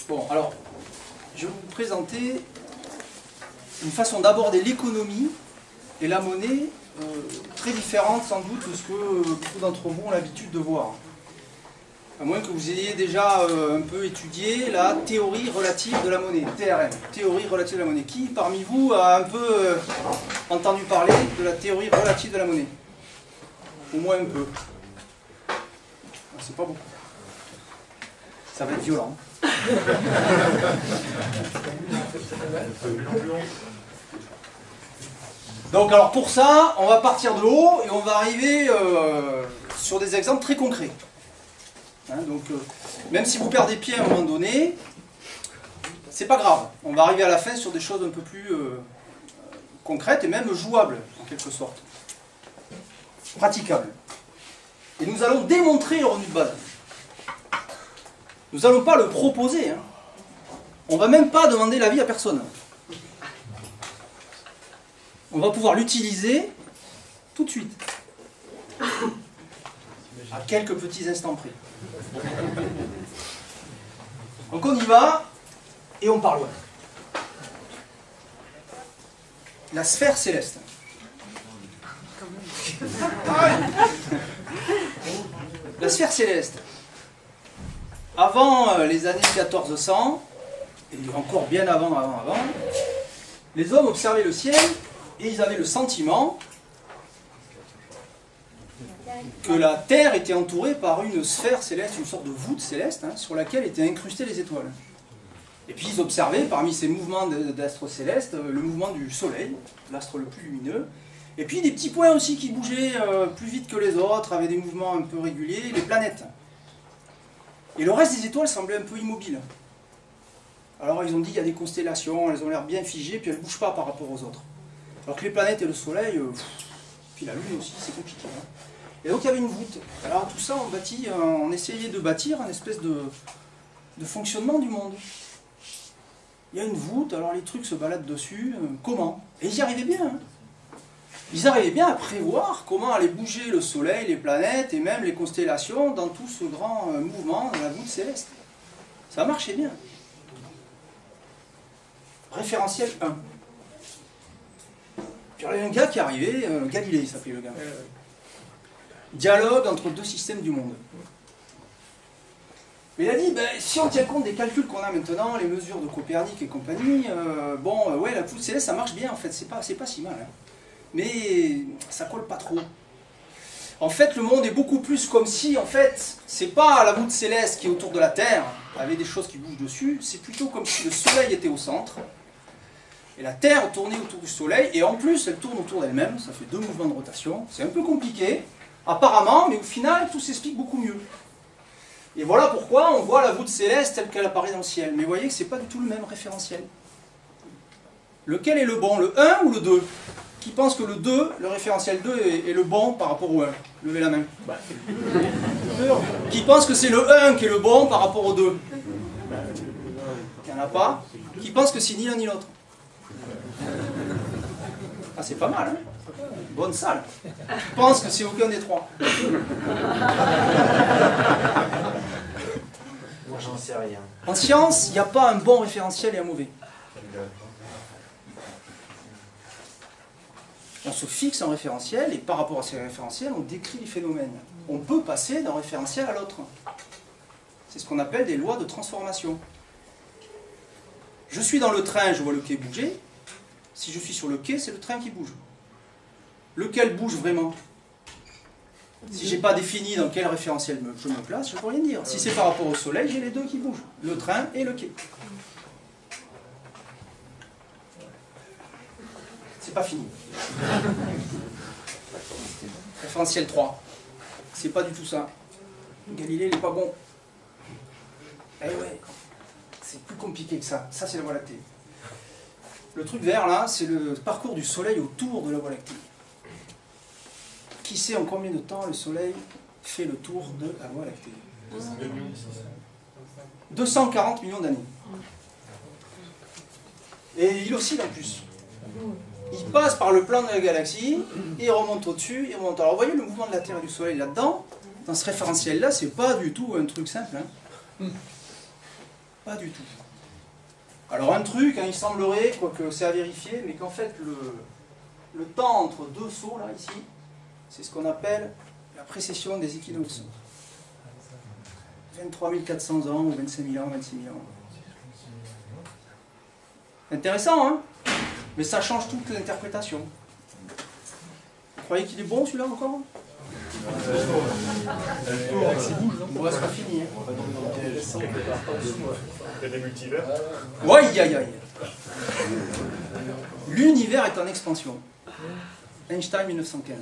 Bon, alors, je vais vous présenter une façon d'aborder l'économie et la monnaie très différente sans doute de ce que beaucoup d'entre vous ont l'habitude de voir. À moins que vous ayez déjà un peu étudié la théorie relative de la monnaie, TRM, théorie relative de la monnaie. Qui parmi vous a un peu entendu parler de la théorie relative de la monnaie? Au moins un peu. C'est pas beaucoup. Ça va être violent. Donc alors pour ça, on va partir de haut et on va arriver sur des exemples très concrets. Hein, donc même si vous perdez pied à un moment donné, c'est pas grave. On va arriver à la fin sur des choses un peu plus concrètes et même jouables en quelque sorte. Praticables. Et nous allons démontrer le revenu de base. Nous n'allons pas le proposer. Hein. On ne va même pas demander l'avis à personne. On va pouvoir l'utiliser tout de suite. À quelques petits instants près. Donc on y va et on parle. La sphère céleste. La sphère céleste. Avant les années 1400, et encore bien avant, les hommes observaient le ciel et ils avaient le sentiment que la Terre était entourée par une sphère céleste, une sorte de voûte céleste, hein, sur laquelle étaient incrustées les étoiles. Et puis ils observaient parmi ces mouvements d'astres célestes le mouvement du Soleil, l'astre le plus lumineux, et puis des petits points aussi qui bougeaient plus vite que les autres, avaient des mouvements un peu réguliers, les planètes. Et le reste des étoiles semblait un peu immobile. Alors ils ont dit qu'il y a des constellations, elles ont l'air bien figées, puis elles ne bougent pas par rapport aux autres. Alors que les planètes et le Soleil, puis la Lune aussi, c'est compliqué. Hein. Et donc il y avait une voûte. Alors tout ça, on essayait de bâtir une espèce de fonctionnement du monde. Il y a une voûte, alors les trucs se baladent dessus, comment? Et ils y arrivaient bien. Hein. Ils arrivaient bien à prévoir comment allait bouger le Soleil, les planètes et même les constellations dans tout ce grand mouvement de la voûte céleste. Ça marchait bien. Référentiel 1. Puis il y avait un gars qui arrivait, Galilée il s'appelait le gars. Dialogue entre deux systèmes du monde. Mais il a dit, si on tient compte des calculs qu'on a maintenant, les mesures de Copernic et compagnie, ouais, la voûte céleste ça marche bien en fait, c'est pas si mal. Hein. Mais ça colle pas trop. En fait, le monde est beaucoup plus comme si, en fait, c'est pas la voûte céleste qui est autour de la Terre, avec des choses qui bougent dessus, c'est plutôt comme si le Soleil était au centre, et la Terre tournait autour du Soleil, et en plus, elle tourne autour d'elle-même, ça fait 2 mouvements de rotation, c'est un peu compliqué, apparemment, mais au final, tout s'explique beaucoup mieux. Et voilà pourquoi on voit la voûte céleste telle qu'elle apparaît dans le ciel. Mais vous voyez que c'est pas du tout le même référentiel. Lequel est le bon, le 1 ou le 2? Qui pense que le 2, le référentiel 2 est le bon par rapport au 1? Levez la main. Qui pense que c'est le 1 qui est le bon par rapport au 2? Il n'y en a pas. Qui pense que c'est ni l'un ni l'autre? Ah, c'est pas mal, hein? Bonne salle. Qui pense que c'est aucun des trois? Moi, j'en sais rien. En science, il n'y a pas un bon référentiel et un mauvais. On se fixe un référentiel et par rapport à ces référentiels, on décrit les phénomènes. On peut passer d'un référentiel à l'autre. C'est ce qu'on appelle des lois de transformation. Je suis dans le train, je vois le quai bouger. Si je suis sur le quai, c'est le train qui bouge. Lequel bouge vraiment? Si je n'ai pas défini dans quel référentiel je me place, je ne peux rien dire. Si c'est par rapport au Soleil, j'ai les deux qui bougent. Le train et le quai. C'est pas fini. Référentiel 3. C'est pas du tout ça. Galilée, il n'est pas bon. Eh ouais, c'est plus compliqué que ça. Ça, c'est la Voie lactée. Le truc vert, là, c'est le parcours du Soleil autour de la Voie lactée. Qui sait en combien de temps le Soleil fait le tour de la Voie lactée? 240 millions d'années. Et il oscille en plus. Il passe par le plan de la galaxie, et il remonte au-dessus, il remonte. Alors vous voyez le mouvement de la Terre et du Soleil là-dedans, dans ce référentiel-là, c'est pas du tout un truc simple. Hein. Pas du tout. Alors un truc, hein, il semblerait, quoique c'est à vérifier, mais qu'en fait le temps entre deux sauts, là, ici, c'est ce qu'on appelle la précession des équinoxes. 23 400 ans, ou 25 000 ans, 26 000 ans. Intéressant, hein? Mais ça change toute l'interprétation. Vous croyez qu'il est bon celui-là encore? Ouais, c'est pas fini. Hein. Il y a des multivers. Ouais, aïe, aïe, aïe. L'univers est en expansion. Einstein 1915.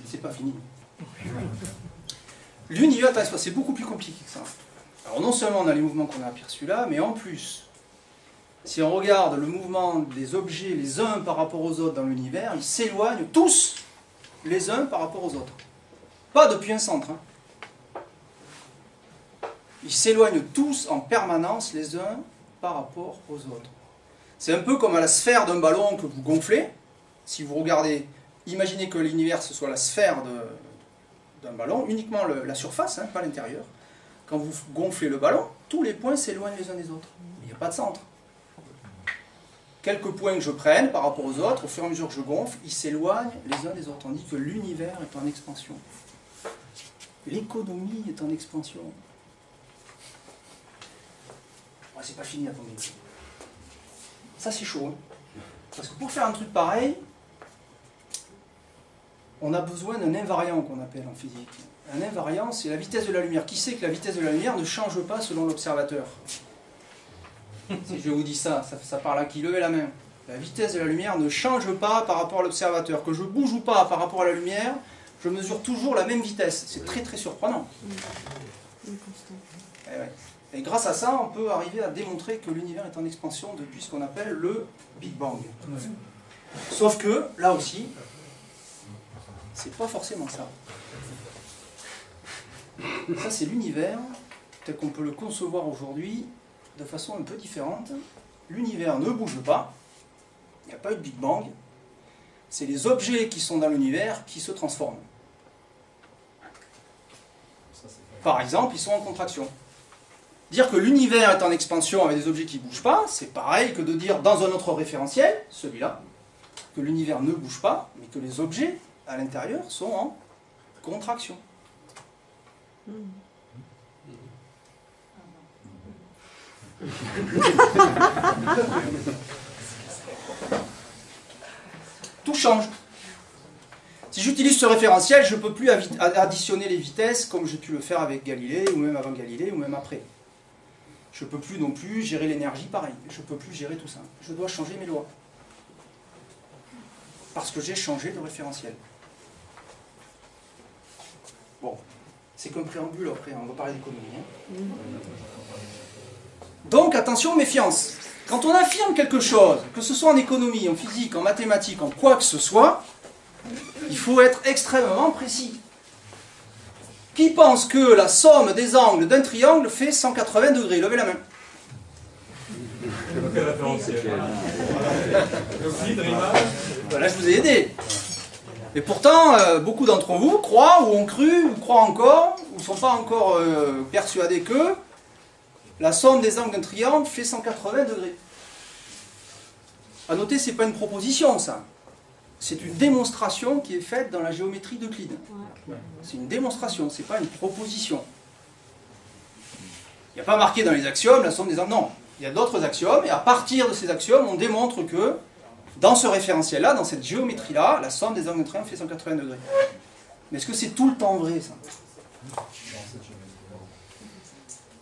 C'est pas fini. L'univers est en expansion, c'est beaucoup plus compliqué que ça. Alors non seulement on a les mouvements qu'on a aperçus là, mais en plus, si on regarde le mouvement des objets les uns par rapport aux autres dans l'univers, ils s'éloignent tous les uns par rapport aux autres. Pas depuis un centre. Hein. Ils s'éloignent tous en permanence les uns par rapport aux autres. C'est un peu comme à la sphère d'un ballon que vous gonflez. Si vous regardez, imaginez que l'univers ce soit la sphère d'un ballon, uniquement la surface, hein, pas l'intérieur. Quand vous gonflez le ballon, tous les points s'éloignent les uns des autres. Il n'y a pas de centre. Quelques points que je prenne par rapport aux autres, au fur et à mesure que je gonfle, ils s'éloignent les uns des autres. On dit que l'univers est en expansion. L'économie est en expansion. Ouais, c'est pas fini, attendez. Ça c'est chaud. Hein. Parce que pour faire un truc pareil, on a besoin d'un invariant qu'on appelle en physique. Un invariant, c'est la vitesse de la lumière. Qui sait que la vitesse de la lumière ne change pas selon l'observateur? Si je vous dis ça parle à qui? Levez la main. La vitesse de la lumière ne change pas par rapport à l'observateur. Que je bouge ou pas par rapport à la lumière, je mesure toujours la même vitesse. C'est très très surprenant. Et, ouais. Et grâce à ça, on peut arriver à démontrer que l'univers est en expansion depuis ce qu'on appelle le Big Bang. Sauf que, là aussi, c'est pas forcément ça. Ça, c'est l'univers tel qu'on peut le concevoir aujourd'hui de façon un peu différente. L'univers ne bouge pas, il n'y a pas eu de Big Bang, c'est les objets qui sont dans l'univers qui se transforment. Par exemple, ils sont en contraction. Dire que l'univers est en expansion avec des objets qui ne bougent pas, c'est pareil que de dire dans un autre référentiel, celui-là, que l'univers ne bouge pas, mais que les objets à l'intérieur sont en contraction. Tout change. Si j'utilise ce référentiel, je ne peux plus additionner les vitesses comme j'ai pu le faire avec Galilée, ou même avant Galilée, ou même après. Je ne peux plus non plus gérer l'énergie pareil. Je ne peux plus gérer tout ça. Je dois changer mes lois. Parce que j'ai changé de référentiel. Bon, c'est comme préambule après, on va parler d'économie. Hein. Donc attention, méfiance. Quand on affirme quelque chose, que ce soit en économie, en physique, en mathématiques, en quoi que ce soit, il faut être extrêmement précis. Qui pense que la somme des angles d'un triangle fait 180 degrés? Levez la main. Voilà, je vous ai aidé. Et pourtant, beaucoup d'entre vous croient, ou ont cru, ou croient encore, ou ne sont pas encore persuadés que la somme des angles d'un triangle fait 180 degrés. A noter, ce n'est pas une proposition, ça. C'est une démonstration qui est faite dans la géométrie d'Euclide. C'est une démonstration, ce n'est pas une proposition. Il n'y a pas marqué dans les axiomes la somme des angles. Non, il y a d'autres axiomes, et à partir de ces axiomes, on démontre que dans ce référentiel-là, dans cette géométrie-là, la somme des angles d'un triangle fait 180 degrés. Mais est-ce que c'est tout le temps vrai, ça?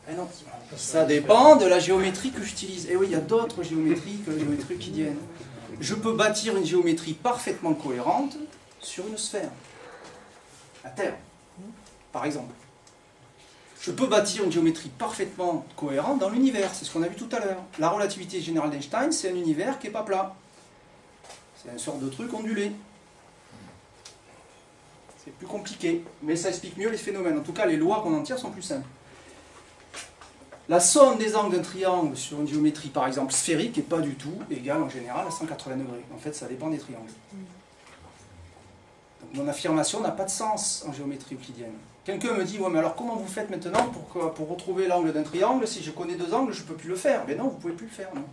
Eh non. Ça dépend de la géométrie que j'utilise. Et oui, il y a d'autres géométries que la géométrie euclidienne. Je peux bâtir une géométrie parfaitement cohérente sur une sphère, la Terre, par exemple. Je peux bâtir une géométrie parfaitement cohérente dans l'univers, c'est ce qu'on a vu tout à l'heure. La relativité générale d'Einstein, c'est un univers qui n'est pas plat. C'est une sorte de truc ondulé. C'est plus compliqué, mais ça explique mieux les phénomènes. En tout cas, les lois qu'on en tire sont plus simples. La somme des angles d'un triangle sur une géométrie, par exemple, sphérique, n'est pas du tout égale en général à 180 degrés. En fait, ça dépend des triangles. mon affirmation n'a pas de sens en géométrie euclidienne. Quelqu'un me dit, ouais, mais alors comment vous faites maintenant pour retrouver l'angle d'un triangle? Si je connais deux angles, je ne peux plus le faire. Mais non, vous ne pouvez plus le faire, non.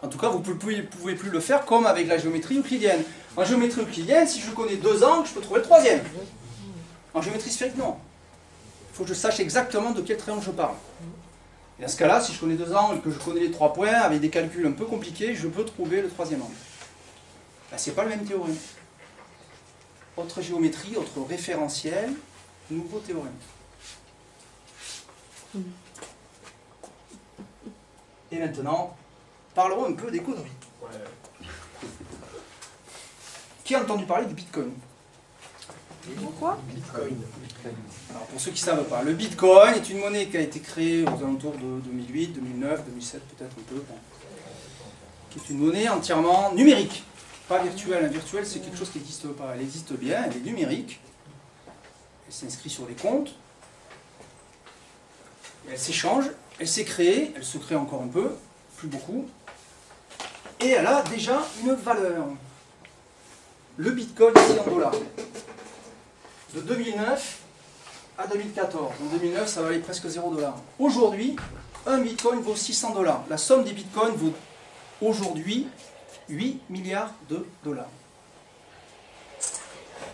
En tout cas, vous ne pouvez plus le faire comme avec la géométrie euclidienne. En géométrie euclidienne, si je connais deux angles, je peux trouver le troisième. En géométrie sphérique, non. Il faut que je sache exactement de quel triangle je parle. Et dans ce cas-là, si je connais deux angles et que je connais les 3 points, avec des calculs un peu compliqués, je peux trouver le troisième angle. Ben, ce n'est pas le même théorème. Autre géométrie, autre référentiel, nouveau théorème. Et maintenant, parlerons un peu d'économie. Qui a entendu parler du Bitcoin? Pourquoi? Bitcoin. Alors, pour ceux qui ne savent pas, le Bitcoin est une monnaie qui a été créée aux alentours de 2008, 2009, 2007 peut-être un peu, bon, qui est une monnaie entièrement numérique, pas virtuelle. Un virtuel, c'est quelque chose qui n'existe pas. Elle existe bien, elle est numérique, elle s'inscrit sur des comptes, elle s'échange, elle s'est créée, elle se crée encore un peu, plus beaucoup, et elle a déjà une valeur. Le Bitcoin ici en dollars. De 2009 à 2014. En 2009, ça valait presque 0 $. Aujourd'hui, un Bitcoin vaut 600 $. La somme des Bitcoins vaut aujourd'hui 8 milliards de dollars.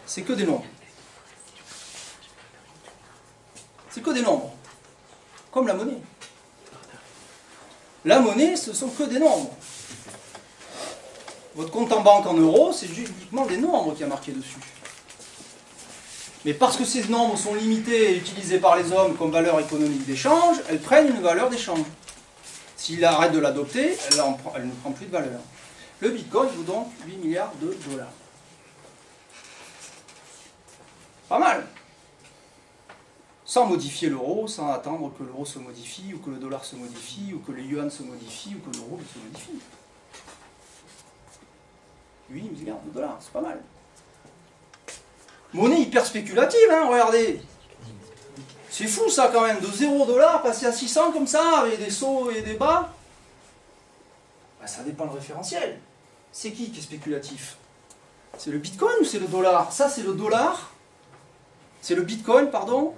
C'est que des nombres. C'est que des nombres. Comme la monnaie. La monnaie, ce sont que des nombres. Votre compte en banque en euros, c'est uniquement des nombres qu'il y a marqué dessus. Mais parce que ces nombres sont limités et utilisés par les hommes comme valeur économique d'échange, elles prennent une valeur d'échange. S'il arrête de l'adopter, elle ne prend plus de valeur. Le Bitcoin vaut donc 8 milliards de dollars. Pas mal. Sans modifier l'euro, sans attendre que l'euro se modifie, ou que le dollar se modifie, ou que le yuan se modifie, ou que l'euro se modifie. 8 milliards de dollars, c'est pas mal. Monnaie hyper spéculative, hein, regardez. C'est fou ça quand même, de 0 $ passer à 600 comme ça, avec des sauts et des bas. Ben, ça dépend le référentiel. C'est qui est spéculatif? C'est le Bitcoin ou c'est le dollar? Ça c'est le dollar. C'est le Bitcoin, pardon,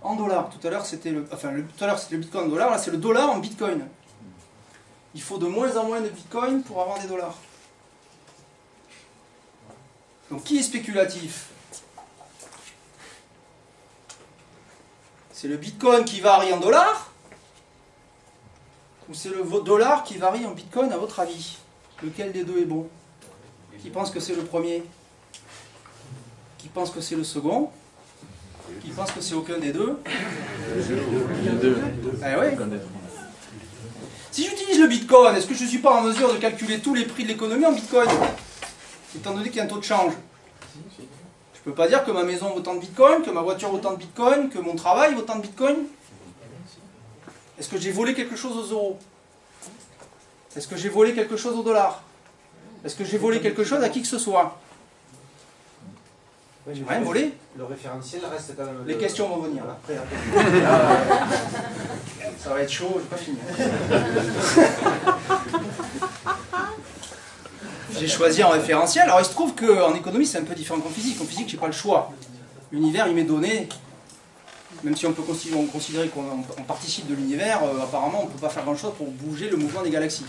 en dollars. Tout à l'heure c'était le Bitcoin en dollars, là c'est le dollar en Bitcoin. Il faut de moins en moins de Bitcoin pour avoir des dollars. Donc qui est spéculatif? C'est le Bitcoin qui varie en dollars? Ou c'est le dollar qui varie en Bitcoin à votre avis? Lequel des deux est bon? Qui pense que c'est le premier? Qui pense que c'est le second? Qui pense que c'est aucun des deux? Les deux. Eh oui. Si j'utilise le Bitcoin, est-ce que je ne suis pas en mesure de calculer tous les prix de l'économie en Bitcoin? Étant donné qu'il y a un taux de change. Je ne peux pas dire que ma maison vaut tant de Bitcoin, que ma voiture vaut tant de Bitcoin, que mon travail vaut tant de Bitcoin. Est-ce que j'ai volé quelque chose aux euros? Est-ce que j'ai volé quelque chose au dollar? Est-ce que j'ai volé quelque chose à qui que ce soit? J'ai rien volé. Le référentiel reste quand même... Les questions vont venir. Là. Après. Ça va être chaud, je n'ai pas fini. J'ai choisi un référentiel. Alors il se trouve qu'en économie c'est un peu différent qu'en physique. En physique j'ai pas le choix. L'univers il m'est donné. Même si on peut considérer qu'on participe de l'univers, apparemment on ne peut pas faire grand chose pour bouger le mouvement des galaxies.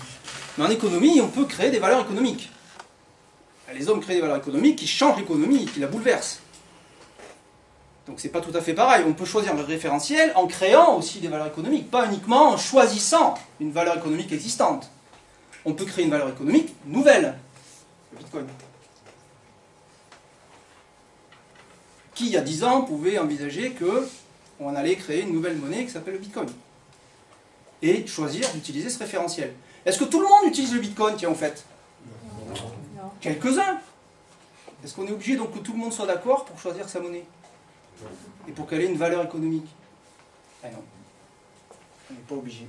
Mais en économie on peut créer des valeurs économiques. Les hommes créent des valeurs économiques qui changent l'économie, qui la bouleversent. Donc c'est pas tout à fait pareil. On peut choisir le référentiel en créant aussi des valeurs économiques, pas uniquement en choisissant une valeur économique existante. On peut créer une valeur économique nouvelle. Le Bitcoin. Qui, il y a 10 ans, pouvait envisager qu'on allait créer une nouvelle monnaie qui s'appelle le Bitcoin. Et choisir d'utiliser ce référentiel. Est-ce que tout le monde utilise le Bitcoin, tiens, en fait? Non. Quelques-uns. Est-ce qu'on est obligé donc que tout le monde soit d'accord pour choisir sa monnaie? Et pour qu'elle ait une valeur économique? Ah non. On n'est pas obligé.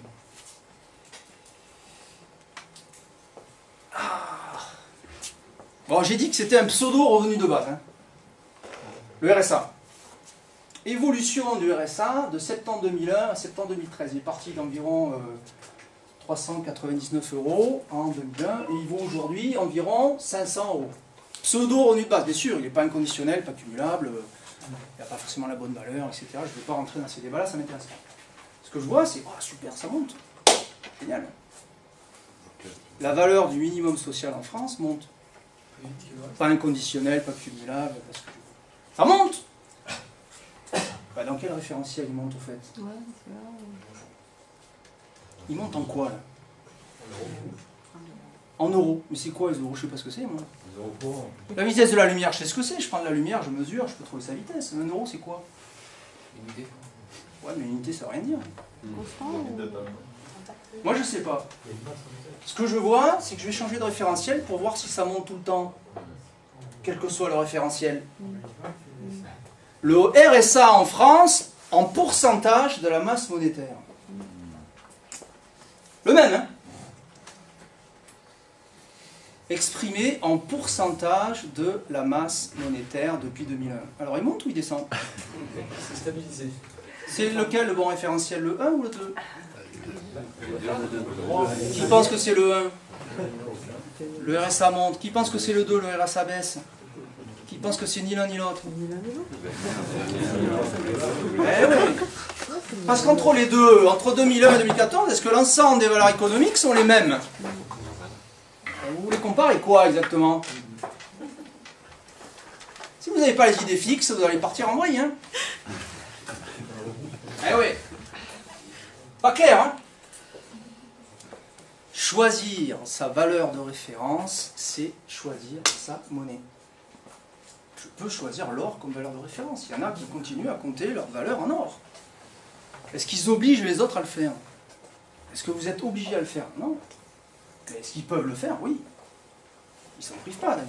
Bon, j'ai dit que c'était un pseudo-revenu de base. Hein. Le RSA. Évolution du RSA de septembre 2001 à septembre 2013. Il est parti d'environ 399 € en 2001 et il vaut aujourd'hui environ 500 €. Pseudo-revenu de base, bien sûr, il n'est pas inconditionnel, pas cumulable, il n'a pas forcément la bonne valeur, etc. Je ne vais pas rentrer dans ces débats-là, ça m'intéresse pas. Ce que je vois, c'est, oh super, ça monte. Génial. La valeur du minimum social en France monte. Pas inconditionnel, pas cumulable, parce que... Ça monte. Bah, dans quel référentiel il monte, au fait? Il monte en quoi, là? En euros. Mais c'est quoi les euros? Je sais pas ce que c'est, moi. La vitesse de la lumière, je sais ce que c'est. Je prends de la lumière, je mesure, je peux trouver sa vitesse. 1 euro, c'est quoi? Unité. Ouais, mais unité, ça veut rien dire. Constant ou... Moi, je sais pas. Ce que je vois, c'est que je vais changer de référentiel pour voir si ça monte tout le temps. Quel que soit le référentiel. Le RSA en France, en pourcentage de la masse monétaire. Le même, hein? Exprimé en pourcentage de la masse monétaire depuis 2001. Alors il monte ou il descend? C'est stabilisé. C'est lequel le bon référentiel, le 1 ou le 2? Qui pense que c'est le 1? Le RSA monte. Qui pense que c'est le 2, le RSA baisse? Qui pense que c'est ni l'un ni l'autre? Eh oui. Parce qu'entre les deux, entre 2001 et 2014, est-ce que l'ensemble des valeurs économiques sont les mêmes? Vous voulez comparer quoi exactement? Si vous n'avez pas les idées fixes, vous allez partir en vrille, hein? Eh oui. Pas clair, hein? Choisir sa valeur de référence, c'est choisir sa monnaie. Je peux choisir l'or comme valeur de référence. Il y en a qui continuent à compter leur valeur en or. Est-ce qu'ils obligent les autres à le faire? Est-ce que vous êtes obligé à le faire? Non. Mais est-ce qu'ils peuvent le faire? Oui. Ils ne s'en privent pas, d'ailleurs.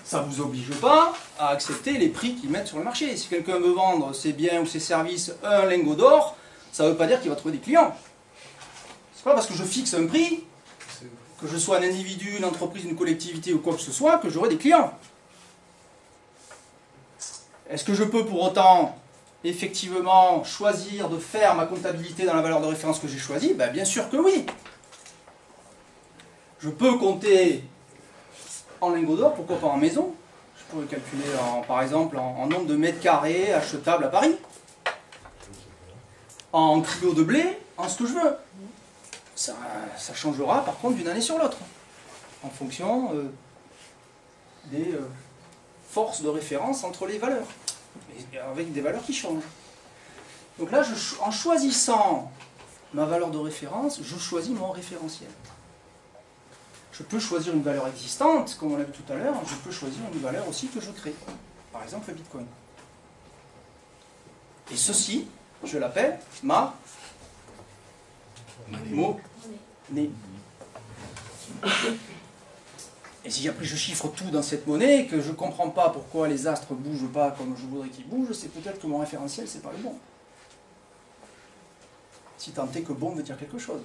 Ça ne vous oblige pas à accepter les prix qu'ils mettent sur le marché. Si quelqu'un veut vendre ses biens ou ses services un lingot d'or, ça ne veut pas dire qu'il va trouver des clients. C'est pas parce que je fixe un prix, que je sois un individu, une entreprise, une collectivité ou quoi que ce soit, que j'aurai des clients. Est-ce que je peux pour autant, effectivement, choisir de faire ma comptabilité dans la valeur de référence que j'ai choisie? Ben, bien sûr que oui. Je peux compter en lingots d'or, pourquoi pas en maison? Je pourrais calculer, par exemple, en nombre de mètres carrés achetables à Paris. En kilos de blé, en ce que je veux. Ça changera par contre d'une année sur l'autre, en fonction des forces de référence entre les valeurs, avec des valeurs qui changent. Donc là, en choisissant ma valeur de référence, je choisis mon référentiel. Je peux choisir une valeur existante, comme on l'a vu tout à l'heure, je peux choisir une valeur aussi que je crée, par exemple le Bitcoin. Et ceci, je l'appelle ma monnaie. Et si après je chiffre tout dans cette monnaie, que je ne comprends pas pourquoi les astres ne bougent pas comme je voudrais qu'ils bougent, c'est peut-être que mon référentiel, c'est pas le bon. Si tant est que bon veut dire quelque chose.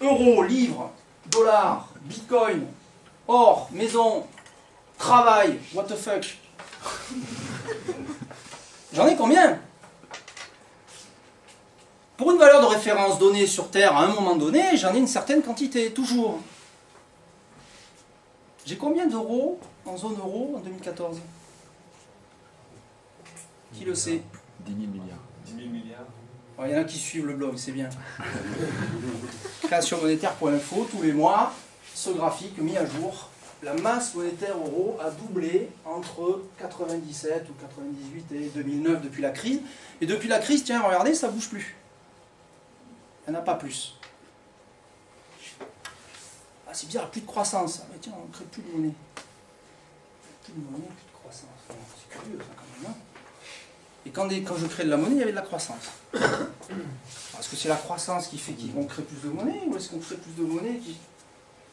Euro, livre, dollar, bitcoin, or, maison, travail, what the fuck. J'en ai combien? Pour une valeur de référence donnée sur Terre à un moment donné, j'en ai une certaine quantité, toujours. J'ai combien d'euros en zone euro en 2014? Qui le sait? 10 000 milliards. 10 000 milliards. Il y en a qui suivent le blog, c'est bien. Créationmonétaire.info, tous les mois, ce graphique mis à jour. La masse monétaire euro a doublé entre 97 ou 98 et 2009 depuis la crise. Et depuis la crise, tiens, regardez, ça ne bouge plus. Il n'y en a pas plus. Ah, c'est bizarre, plus de croissance. Ah, mais tiens, on ne crée plus de monnaie. Plus de monnaie, plus de croissance. C'est curieux, ça, quand même. Hein. Et quand je crée de la monnaie, il y avait de la croissance. Est-ce que c'est la croissance qui fait qu'on crée plus de monnaie, ou est-ce qu'on crée plus de monnaie qui...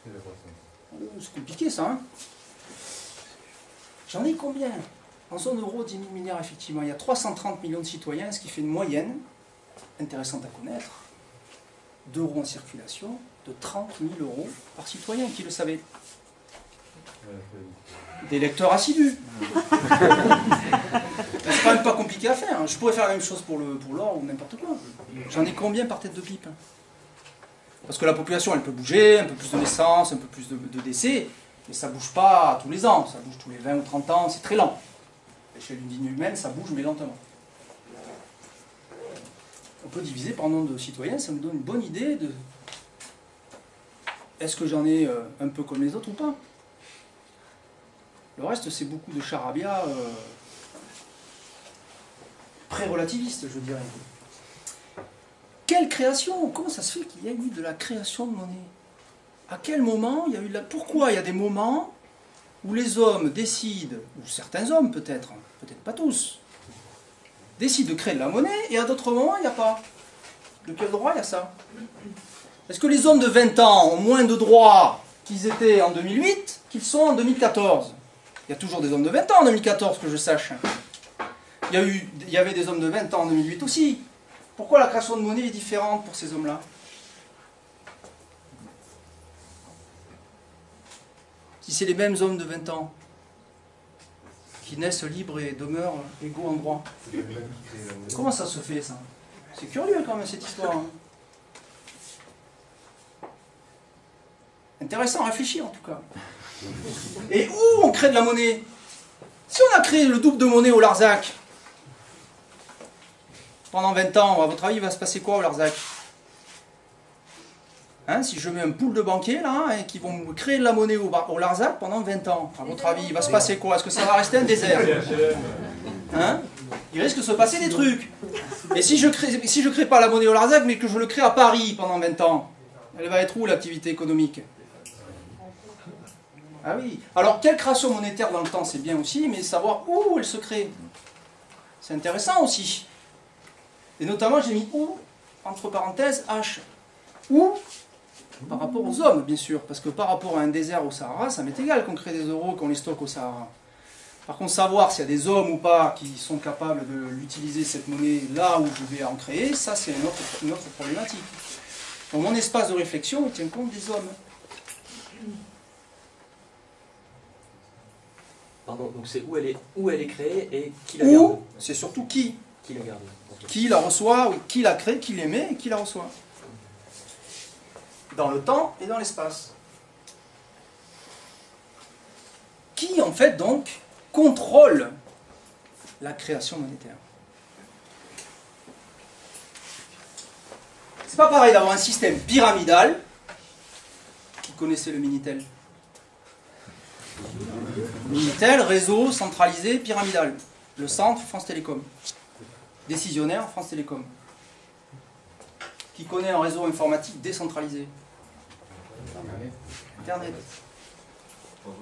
C'est la croissance. C'est compliqué, ça, hein? J'en ai combien? En zone euro, 10 000 milliards, effectivement. Il y a 330 millions de citoyens, ce qui fait une moyenne, intéressante à connaître, d'euros en circulation, de 30 000 euros par citoyen, qui le savait. Des lecteurs assidus. C'est quand même pas compliqué à faire. Je pourrais faire la même chose pour l'or ou n'importe quoi. J'en ai combien par tête de pipe? Parce que la population, elle peut bouger, un peu plus de naissance, un peu plus de décès, mais ça bouge pas tous les ans, ça bouge tous les 20 ou 30 ans, c'est très lent. À l'échelle d'une vie humaine, ça bouge, mais lentement. On peut diviser par nombre de citoyens, ça nous donne une bonne idée de est-ce que j'en ai un peu comme les autres ou pas. Le reste, c'est beaucoup de charabia pré-relativiste, je dirais. Quelle création? Comment ça se fait qu'il y a eu de la création de monnaie? À quel moment il y a eu de la... Pourquoi il y a des moments où les hommes décident, ou certains hommes peut-être, peut-être pas tous, décident de créer de la monnaie, et à d'autres moments, il n'y a pas? De quel droit il y a ça? Est-ce que les hommes de 20 ans ont moins de droits qu'ils étaient en 2008 qu'ils sont en 2014? Il y a toujours des hommes de 20 ans en 2014, que je sache. Il y avait des hommes de 20 ans en 2008 aussi. Pourquoi la création de monnaie est différente pour ces hommes-là? Si c'est les mêmes hommes de 20 ans qui naissent libres et demeurent égaux en droit. Comment ça se fait, ça? C'est curieux quand même cette histoire. Hein. Intéressant à réfléchir en tout cas. Et où on crée de la monnaie? Si on a créé le double de monnaie au Larzac, pendant 20 ans, à votre avis, il va se passer quoi au Larzac? Hein, si je mets un pool de banquiers là, et qui vont créer de la monnaie au Larzac pendant 20 ans, à votre avis, il va se passer quoi? Est-ce que ça va rester un désert? Hein? Il risque de se passer des trucs. Et si je crée pas la monnaie au Larzac, mais que je le crée à Paris pendant 20 ans, elle va être où l'activité économique? Ah oui. Alors, quelle création monétaire dans le temps, c'est bien aussi, mais savoir où elle se crée. C'est intéressant aussi. Et notamment, j'ai mis où, entre parenthèses, H. Où, par rapport aux hommes, bien sûr, parce que par rapport à un désert au Sahara, ça m'est égal qu'on crée des euros, qu'on les stocke au Sahara. Par contre, savoir s'il y a des hommes ou pas qui sont capables de l'utiliser, cette monnaie, là où je vais en créer, ça, c'est une autre problématique. Donc, mon espace de réflexion, il tient compte des hommes. Pardon, donc c'est où elle est créée et qui la garde. Où, c'est surtout qui. Qui la garde. Qui la reçoit, oui, qui la crée, qui l'émet et qui la reçoit. Dans le temps et dans l'espace. Qui, en fait, donc, contrôle la création monétaire. C'est pas pareil d'avoir un système pyramidal. Qui connaissait le Minitel? Minitel, réseau centralisé pyramidal. Le centre, France Télécom. Décisionnaire, France Télécom. Qui connaît un réseau informatique décentralisé? Internet.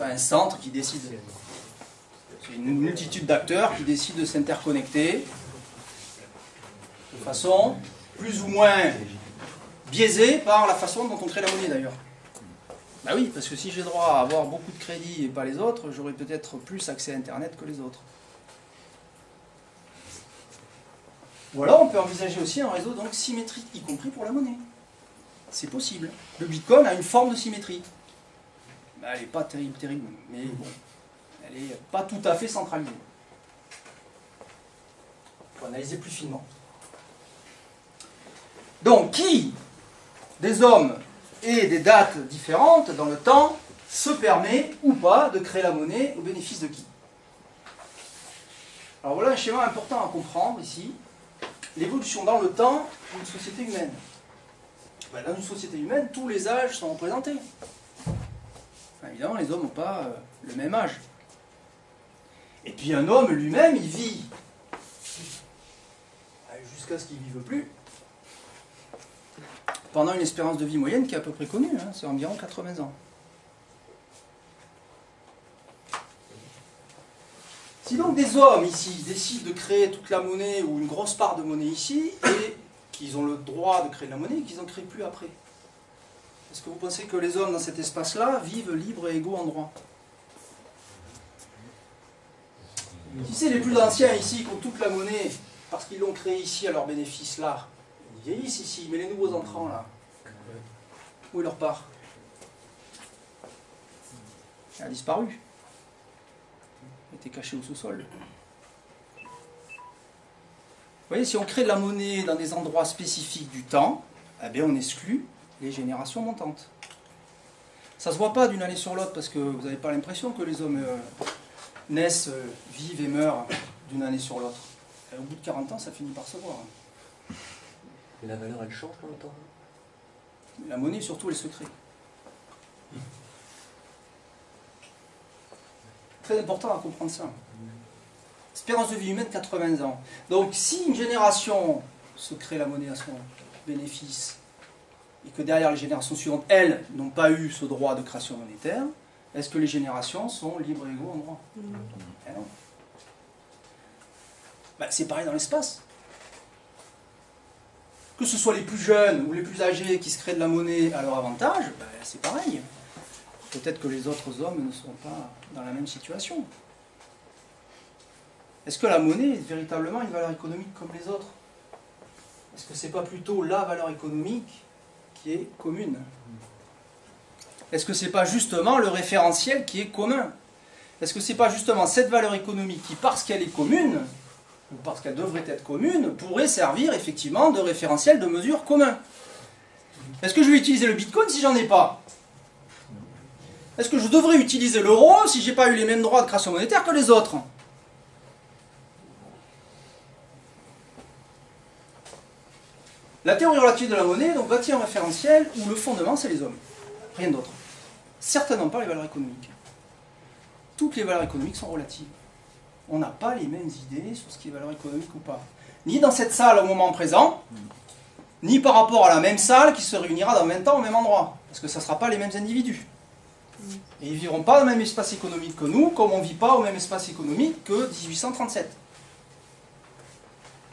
Un centre qui décide. C'est une multitude d'acteurs qui décident de s'interconnecter de façon plus ou moins biaisée par la façon dont on crée la monnaie d'ailleurs. Bah oui, parce que si j'ai droit à avoir beaucoup de crédits et pas les autres, j'aurai peut-être plus accès à Internet que les autres. Ou alors on peut envisager aussi un réseau donc symétrique, y compris pour la monnaie. C'est possible. Le Bitcoin a une forme de symétrie. Ben, elle n'est pas terrible, mais bon, elle n'est pas tout à fait centralisée. Il faut analyser plus finement. Donc, qui des hommes et des dates différentes dans le temps se permet ou pas de créer la monnaie au bénéfice de qui? Alors voilà un schéma important à comprendre ici. L'évolution dans le temps d'une société humaine. Ben, dans une société humaine, tous les âges sont représentés. Enfin, évidemment, les hommes n'ont pas le même âge. Et puis un homme lui-même, il vit jusqu'à ce qu'il ne vive plus. Pendant une espérance de vie moyenne qui est à peu près connue, hein, c'est environ 80 ans. Si donc des hommes ici décident de créer toute la monnaie ou une grosse part de monnaie ici, et qu'ils ont le droit de créer de la monnaie et qu'ils n'en créent plus après, est-ce que vous pensez que les hommes dans cet espace-là vivent libres et égaux en droit? Si c'est les plus anciens ici qui ont toute la monnaie, parce qu'ils l'ont créée ici à leur bénéfice là, ils vieillissent ici, mais les nouveaux entrants là, où est leur part? Elle a disparu. Elle était cachée au sous-sol. Vous voyez, si on crée de la monnaie dans des endroits spécifiques du temps, eh bien on exclut les générations montantes. Ça ne se voit pas d'une année sur l'autre parce que vous n'avez pas l'impression que les hommes naissent, vivent et meurent d'une année sur l'autre. Au bout de 40 ans, ça finit par se voir. Et la valeur, elle change dans le temps. La monnaie, surtout, elle se crée. Très important à comprendre ça. Espérance de vie humaine, 80 ans. Donc, si une génération se crée la monnaie à son bénéfice, et que derrière les générations suivantes, elles, n'ont pas eu ce droit de création monétaire, est-ce que les générations sont libres et égaux en droit? Eh non. Ben, c'est pareil dans l'espace. Que ce soit les plus jeunes ou les plus âgés qui se créent de la monnaie à leur avantage, ben, c'est pareil. Peut-être que les autres hommes ne sont pas dans la même situation. Est-ce que la monnaie est véritablement une valeur économique comme les autres? Est-ce que ce n'est pas plutôt la valeur économique qui est commune? Est-ce que ce n'est pas justement le référentiel qui est commun? Est-ce que ce n'est pas justement cette valeur économique qui, parce qu'elle est commune, ou parce qu'elle devrait être commune, pourrait servir effectivement de référentiel de mesure commun? Est-ce que je vais utiliser le bitcoin si j'en ai pas? Est-ce que je devrais utiliser l'euro si j'ai pas eu les mêmes droits de création monétaire que les autres? La théorie relative de la monnaie donc, bâtit un référentiel où le fondement c'est les hommes, rien d'autre. Certainement pas les valeurs économiques. Toutes les valeurs économiques sont relatives. On n'a pas les mêmes idées sur ce qui est valeur économique ou pas. Ni dans cette salle au moment présent, ni par rapport à la même salle qui se réunira dans 20 ans au même endroit. Parce que ça ne sera pas les mêmes individus. Et ils ne vivront pas dans le même espace économique que nous, comme on ne vit pas au même espace économique que 1837.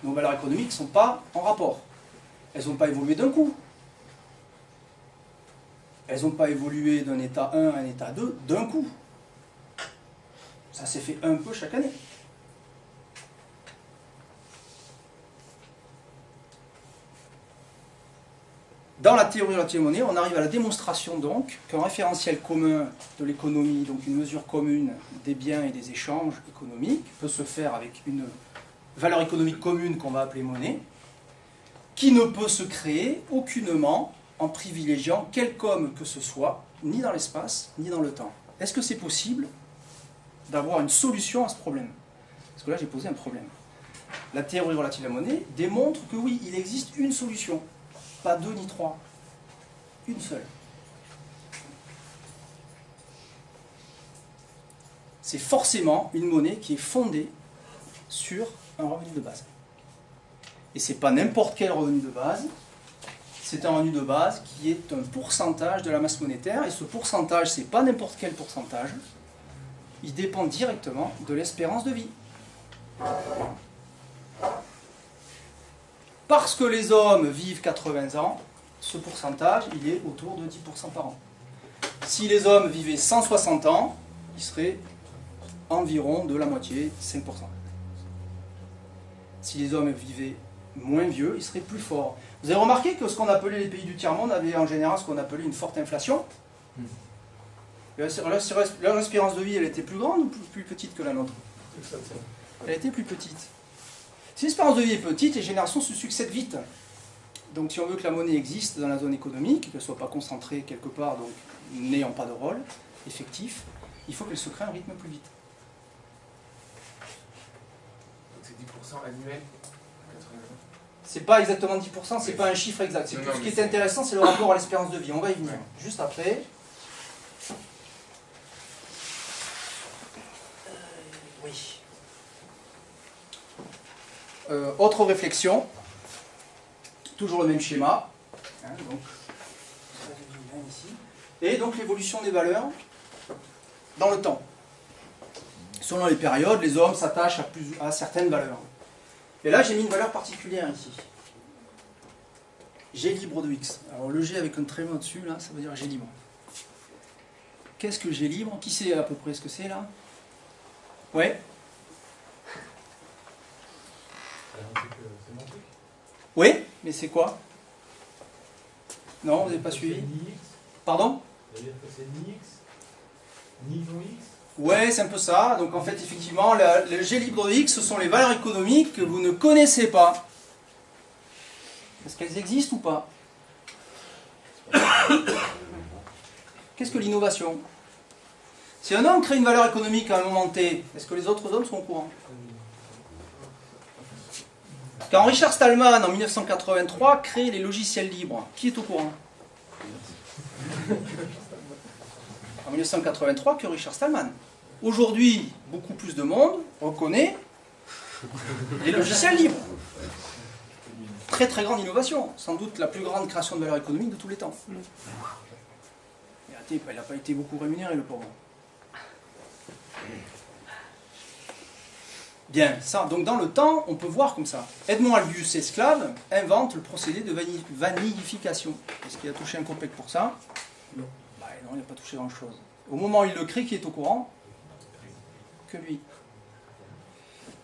Nos valeurs économiques ne sont pas en rapport. Elles n'ont pas évolué d'un coup. Elles n'ont pas évolué d'un état 1 à un état 2 d'un coup. Ça s'est fait un peu chaque année. Dans la théorie relative de la monnaie, on arrive à la démonstration donc qu'un référentiel commun de l'économie, donc une mesure commune des biens et des échanges économiques, peut se faire avec une valeur économique commune qu'on va appeler monnaie, qui ne peut se créer aucunement en privilégiant quelque homme que ce soit, ni dans l'espace, ni dans le temps. Est-ce que c'est possible d'avoir une solution à ce problème? Parce que là, j'ai posé un problème. La théorie relative à la monnaie démontre que oui, il existe une solution. Pas deux ni trois. Une seule. C'est forcément une monnaie qui est fondée sur un revenu de base. Et ce n'est pas n'importe quel revenu de base, c'est un revenu de base qui est un pourcentage de la masse monétaire, et ce pourcentage, ce n'est pas n'importe quel pourcentage, il dépend directement de l'espérance de vie. Parce que les hommes vivent 80 ans, ce pourcentage, il est autour de 10% par an. Si les hommes vivaient 160 ans, il serait environ de la moitié, 5%. Si les hommes vivaient moins vieux, il serait plus fort. Vous avez remarqué que ce qu'on appelait les pays du tiers-monde avaient en général ce qu'on appelait une forte inflation. Leur espérance de vie, elle était plus grande ou plus petite que la nôtre? Elle était plus petite. Si l'espérance de vie est petite, les générations se succèdent vite. Donc si on veut que la monnaie existe dans la zone économique, qu'elle ne soit pas concentrée quelque part, donc n'ayant pas de rôle effectif, il faut qu'elle se crée à un rythme plus vite. Donc c'est 10% annuel. C'est pas exactement 10%, c'est pas un chiffre exact. C'est tout ce qui est intéressant, c'est le rapport à l'espérance de vie. On va y venir. Juste après. Oui. Autre réflexion. Toujours le même schéma. Hein, donc, et donc l'évolution des valeurs dans le temps. Selon les périodes, les hommes s'attachent à certaines valeurs. Et là, j'ai mis une valeur particulière ici. G libre de X. Alors le G avec un tréma au-dessus, là, ça veut dire G libre. Qu'est-ce que G libre? Qui sait à peu près ce que c'est, là? Ouais. Oui, mais c'est quoi? Non, vous n'avez pas suivi? Pardon? Niveau X. Ouais, c'est un peu ça. Donc en fait, effectivement, le G libre de X, ce sont les valeurs économiques que vous ne connaissez pas. Est-ce qu'elles existent ou pas? Qu'est-ce que l'innovation? Si un homme crée une valeur économique à un moment T, est-ce que les autres hommes sont au courant? Quand Richard Stallman, en 1983, crée les logiciels libres, qui est au courant? En 1983, que Richard Stallman. Aujourd'hui, beaucoup plus de monde reconnaît les logiciels libres. Très très grande innovation, sans doute la plus grande création de valeur économique de tous les temps. Et il n'a pas été beaucoup rémunéré, le pauvre. Bien, ça, donc dans le temps, on peut voir comme ça. Edmond Albius, esclave, invente le procédé de vanillification. Est-ce qu'il a touché un copec pour ça? Non. Bah, non, il n'a pas touché grand-chose. Au moment où il le crée, qui est au courant? Que lui.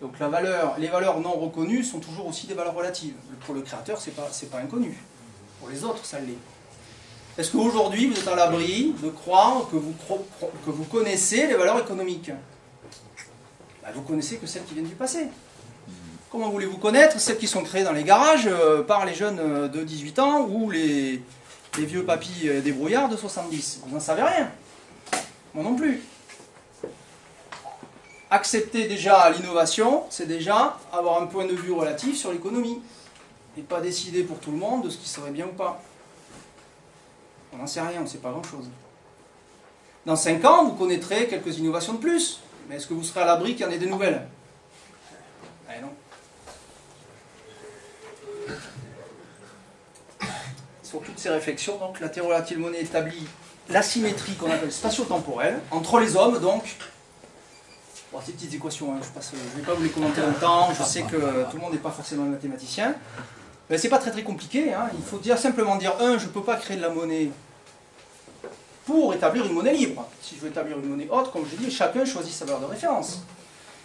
Donc les valeurs non reconnues sont toujours aussi des valeurs relatives. Pour le créateur, c'est pas inconnu. Pour les autres, ça l'est. Est-ce qu'aujourd'hui, vous êtes à l'abri de croire que vous connaissez les valeurs économiques? Ben, vous connaissez que celles qui viennent du passé. Comment voulez-vous connaître celles qui sont créées dans les garages par les jeunes de 18 ans ou les vieux papis débrouillards de 70? Vous n'en savez rien. Moi non plus. Accepter déjà l'innovation, c'est déjà avoir un point de vue relatif sur l'économie. Et pas décider pour tout le monde de ce qui serait bien ou pas. On n'en sait rien, on ne sait pas grand-chose. Dans 5 ans, vous connaîtrez quelques innovations de plus. Mais est-ce que vous serez à l'abri qu'il y en ait des nouvelles? Eh non. Sur toutes ces réflexions, donc, la théorie relative de monnaie établit l'asymétrie qu'on appelle spatio-temporelle entre les hommes, donc. Bon, ces petites équations, hein, je ne vais pas vous les commenter longtemps, je sais que tout le monde n'est pas forcément mathématicien. Mais c'est pas très très compliqué, hein. Il faut simplement dire, je ne peux pas créer de la monnaie pour établir une monnaie libre. Si je veux établir une monnaie autre, comme je dis, chacun choisit sa valeur de référence.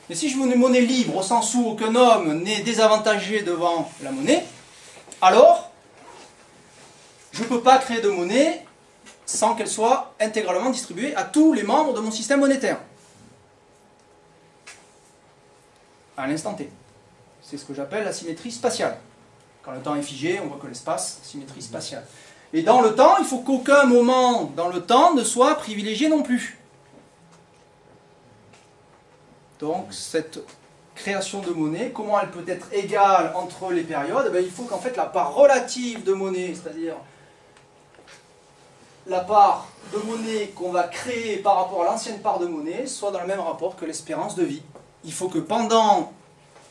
Mais si je veux une monnaie libre, au sens où aucun homme n'est désavantagé devant la monnaie, alors, je ne peux pas créer de monnaie sans qu'elle soit intégralement distribuée à tous les membres de mon système monétaire. À l'instant T. C'est ce que j'appelle la symétrie spatiale. Quand le temps est figé, on voit que l'espace, symétrie spatiale. Et dans le temps, il faut qu'aucun moment dans le temps ne soit privilégié non plus. Donc, cette création de monnaie, comment elle peut être égale entre les périodes? Il faut qu'en fait la part relative de monnaie, c'est-à-dire la part de monnaie qu'on va créer par rapport à l'ancienne part de monnaie, soit dans le même rapport que l'espérance de vie. Il faut que pendant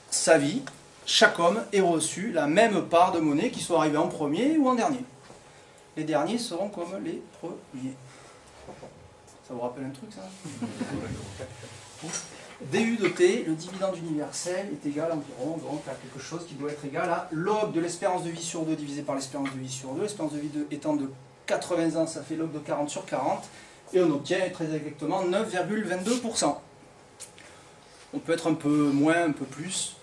sa vie, chaque homme ait reçu la même part de monnaie, qu'il soit arrivé en premier ou en dernier. Les derniers seront comme les premiers. Ça vous rappelle un truc, ça? DU de T, le dividende universel, est égal environ donc, à quelque chose qui doit être égal à log de l'espérance de vie sur 2 divisé par l'espérance de vie sur 2. L'espérance de vie étant de 80 ans, ça fait log de 40 sur 40. Et on obtient très exactement 9,22%. On peut être un peu moins, un peu plus.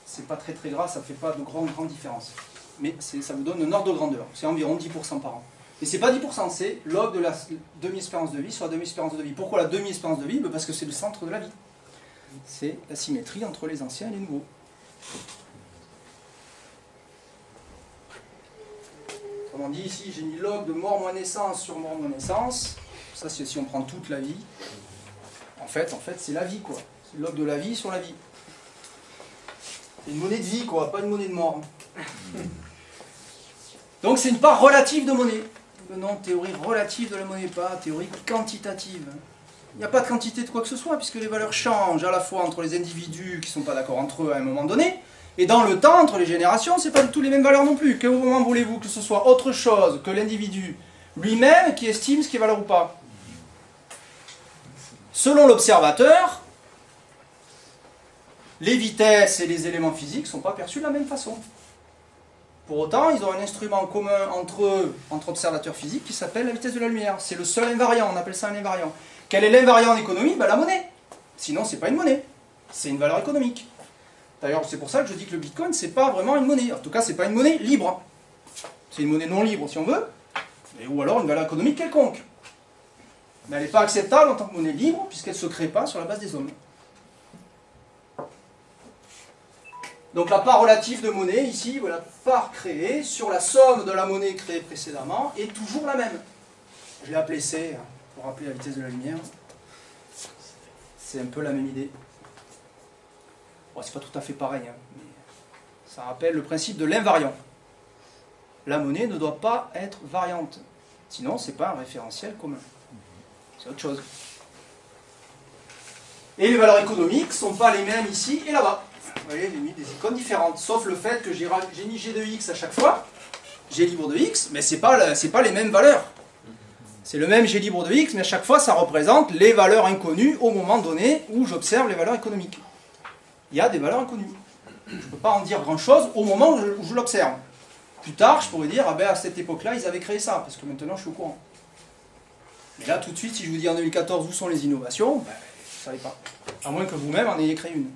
C'est pas très très grave, ça ne fait pas de grande différence. Mais ça vous donne un ordre de grandeur. C'est environ 10% par an. Et c'est pas 10%, c'est log de la demi-espérance de vie sur la demi-espérance de vie. Pourquoi la demi-espérance de vie? Parce que c'est le centre de la vie. C'est la symétrie entre les anciens et les nouveaux. Autrement dit, ici, j'ai mis log de mort moins naissance sur mort moins naissance. Ça, c'est si on prend toute la vie. En fait c'est la vie, quoi. C'est le log de la vie sur la vie. C'est une monnaie de vie, quoi, pas une monnaie de mort. Donc c'est une part relative de monnaie. Non, théorie relative de la monnaie, pas théorie quantitative. Il n'y a pas de quantité de quoi que ce soit, puisque les valeurs changent à la fois entre les individus qui ne sont pas d'accord entre eux à un moment donné, et dans le temps, entre les générations, ce n'est pas du tout les mêmes valeurs non plus. Quel moment voulez-vous que ce soit autre chose que l'individu lui-même qui estime ce qui est valeur ou pas? Selon l'observateur, les vitesses et les éléments physiques ne sont pas perçus de la même façon. Pour autant, ils ont un instrument commun entre eux, entre observateurs physiques, qui s'appelle la vitesse de la lumière. C'est le seul invariant, on appelle ça un invariant. Quel est l'invariant en économie? La monnaie. Sinon, ce n'est pas une monnaie. C'est une valeur économique. D'ailleurs, c'est pour ça que je dis que le Bitcoin, ce n'est pas vraiment une monnaie. En tout cas, ce n'est pas une monnaie libre. C'est une monnaie non libre, si on veut, ou alors une valeur économique quelconque. Mais elle n'est pas acceptable en tant que monnaie libre, puisqu'elle ne se crée pas sur la base des hommes. Donc la part relative de monnaie, ici, la part créée sur la somme de la monnaie créée précédemment, est toujours la même. Je l'ai appelé C, pour rappeler la vitesse de la lumière. C'est un peu la même idée. Bon, c'est pas tout à fait pareil, hein, mais ça rappelle le principe de l'invariant. La monnaie ne doit pas être variante. Sinon, ce n'est pas un référentiel commun. C'est autre chose. Et les valeurs économiques ne sont pas les mêmes ici et là-bas. Vous voyez, j'ai mis des icônes différentes. Sauf le fait que j'ai mis G de X à chaque fois. G libre de X, mais ce n'est pas les mêmes valeurs. C'est le même G libre de X, mais à chaque fois, ça représente les valeurs inconnues au moment donné où j'observe les valeurs économiques. Il y a des valeurs inconnues. Je ne peux pas en dire grand-chose au moment où je l'observe. Plus tard, je pourrais dire, ah ben à cette époque-là, ils avaient créé ça, parce que maintenant, je suis au courant. Mais là, tout de suite, si je vous dis en 2014, où sont les innovations, ben, vous ne savez pas. À moins que vous-même en ayez créé une.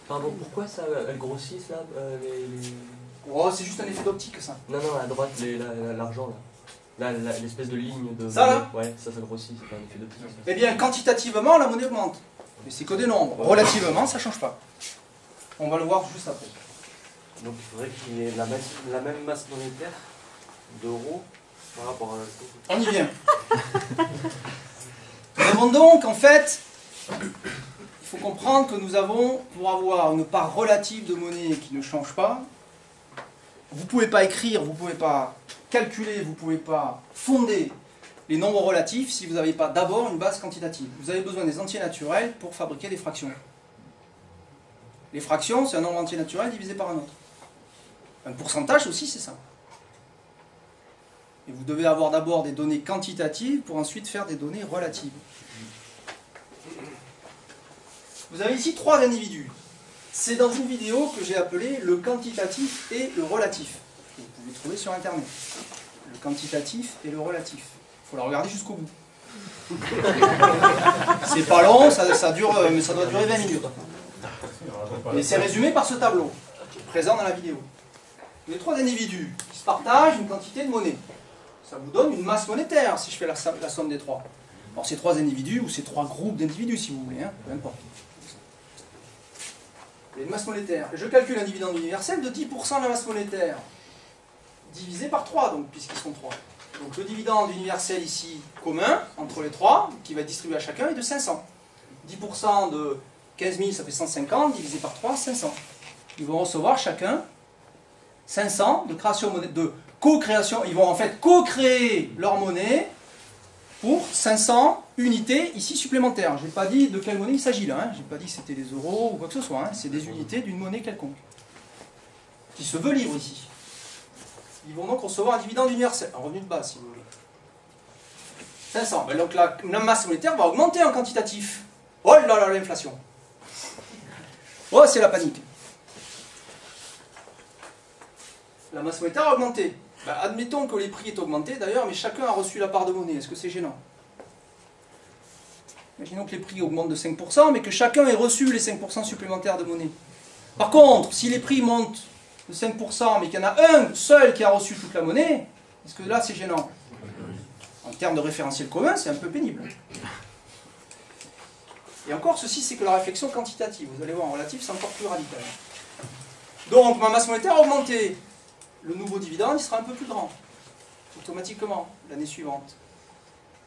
Pardon, pourquoi ça, elles grossissent là Oh, c'est juste un effet d'optique, ça. Non, non, à droite, l'argent là. L'espèce de ligne de... Ça là? Ouais, ça grossit, c'est pas un effet d'optique. Eh bien, quantitativement, la monnaie augmente. Mais c'est que des nombres. Relativement, ça ne change pas. On va le voir juste après. Donc il faudrait qu'il y ait la même masse monétaire d'euros par rapport à... On y vient. Nous avons donc, en fait, il faut comprendre que nous avons, pour avoir une part relative de monnaie qui ne change pas, vous ne pouvez pas écrire, vous ne pouvez pas calculer, vous ne pouvez pas fonder les nombres relatifs si vous n'avez pas d'abord une base quantitative. Vous avez besoin des entiers naturels pour fabriquer des fractions. Les fractions, c'est un nombre entier naturel divisé par un autre. Un pourcentage aussi, c'est ça. Et vous devez avoir d'abord des données quantitatives pour ensuite faire des données relatives. Vous avez ici 3 individus. C'est dans une vidéo que j'ai appelée le quantitatif et le relatif. Vous pouvez trouver sur Internet. Le quantitatif et le relatif. Il faut la regarder jusqu'au bout. C'est pas long, ça doit durer 20 minutes. Et c'est résumé par ce tableau, présent dans la vidéo. Les 3 individus qui se partagent une quantité de monnaie. Ça vous donne une masse monétaire si je fais la somme des 3. Alors ces 3 individus, ou ces 3 groupes d'individus si vous voulez, hein, peu importe. Il y a une masse monétaire. Je calcule un dividende universel de 10% de la masse monétaire, divisé par 3, donc, puisqu'ils sont 3. Donc le dividende universel ici, commun, entre les 3, qui va être distribué à chacun, est de 500. 10% de 15 000, ça fait 150, divisé par 3, 500. Ils vont recevoir chacun 500 de création de co-création. Ils vont en fait co-créer leur monnaie pour 500 unités ici supplémentaires. Je n'ai pas dit de quelle monnaie il s'agit là. Je n'ai pas dit que c'était des euros ou quoi que ce soit. C'est des unités d'une monnaie quelconque. Qui se veut libre ici. Ils vont donc recevoir un dividende universel, un revenu de base si vous voulez. 500. Donc la masse monétaire va augmenter en quantitatif. Oh là là, l'inflation. Oh, c'est la panique. La masse monétaire a augmenté. Ben, admettons que les prix aient augmenté d'ailleurs, mais chacun a reçu la part de monnaie. Est-ce que c'est gênant? Imaginons que les prix augmentent de 5%, mais que chacun ait reçu les 5% supplémentaires de monnaie. Par contre, si les prix montent de 5%, mais qu'il y en a un seul qui a reçu toute la monnaie, est-ce que là c'est gênant? En termes de référentiel commun, c'est un peu pénible. Et encore, ceci c'est que la réflexion quantitative. Vous allez voir, en relatif, c'est encore plus radical. Donc, ma masse monétaire a augmenté. Le nouveau dividende, il sera un peu plus grand, automatiquement, l'année suivante.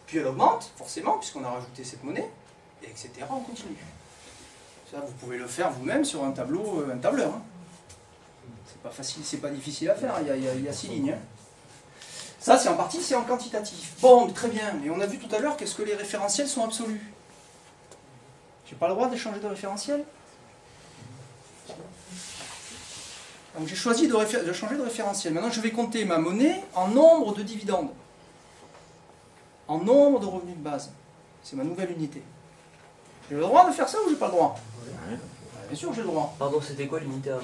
Puis elle augmente, forcément, puisqu'on a rajouté cette monnaie, et etc. On continue. Ça, vous pouvez le faire vous-même sur un tableau, un tableur. Hein. C'est pas facile, c'est pas difficile à faire, il y a 6 lignes. Hein. Ça, c'est en partie, c'est en quantitatif. Bon, très bien, mais on a vu tout à l'heure qu'est-ce que les référentiels sont absolus. J'ai pas le droit de changer de référentiel. Donc j'ai choisi de changer de référentiel. Maintenant, je vais compter ma monnaie en nombre de dividendes. En nombre de revenus de base. C'est ma nouvelle unité. J'ai le droit de faire ça ou j'ai pas le droit? Bien sûr que j'ai le droit. Pardon, c'était quoi l'unité avant?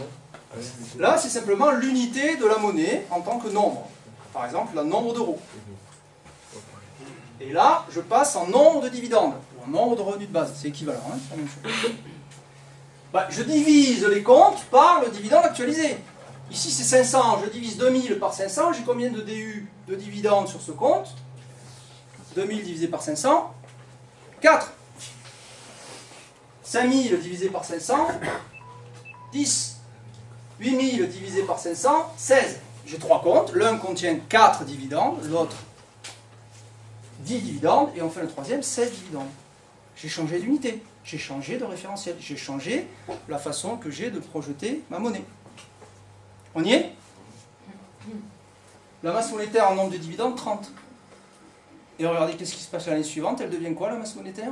Là, c'est simplement l'unité de la monnaie en tant que nombre. Par exemple, le nombre d'euros. Et là, je passe en nombre de dividendes, ou en nombre de revenus de base. C'est équivalent, hein, c'est la même chose. Bah, je divise les comptes par le dividende actualisé. Ici, c'est 500. Je divise 2000 par 500. J'ai combien de DU de dividendes sur ce compte? 2000 divisé par 500, 4. 5000 divisé par 500, 10. 8000 divisé par 500, 16. J'ai 3 comptes. L'un contient 4 dividendes, l'autre 10 dividendes, et enfin le troisième, 16 dividendes. J'ai changé d'unité, j'ai changé de référentiel, j'ai changé la façon que j'ai de projeter ma monnaie. On y est? La masse monétaire en nombre de dividendes, 30. Et regardez qu'est-ce qui se passe l'année suivante, elle devient quoi la masse monétaire?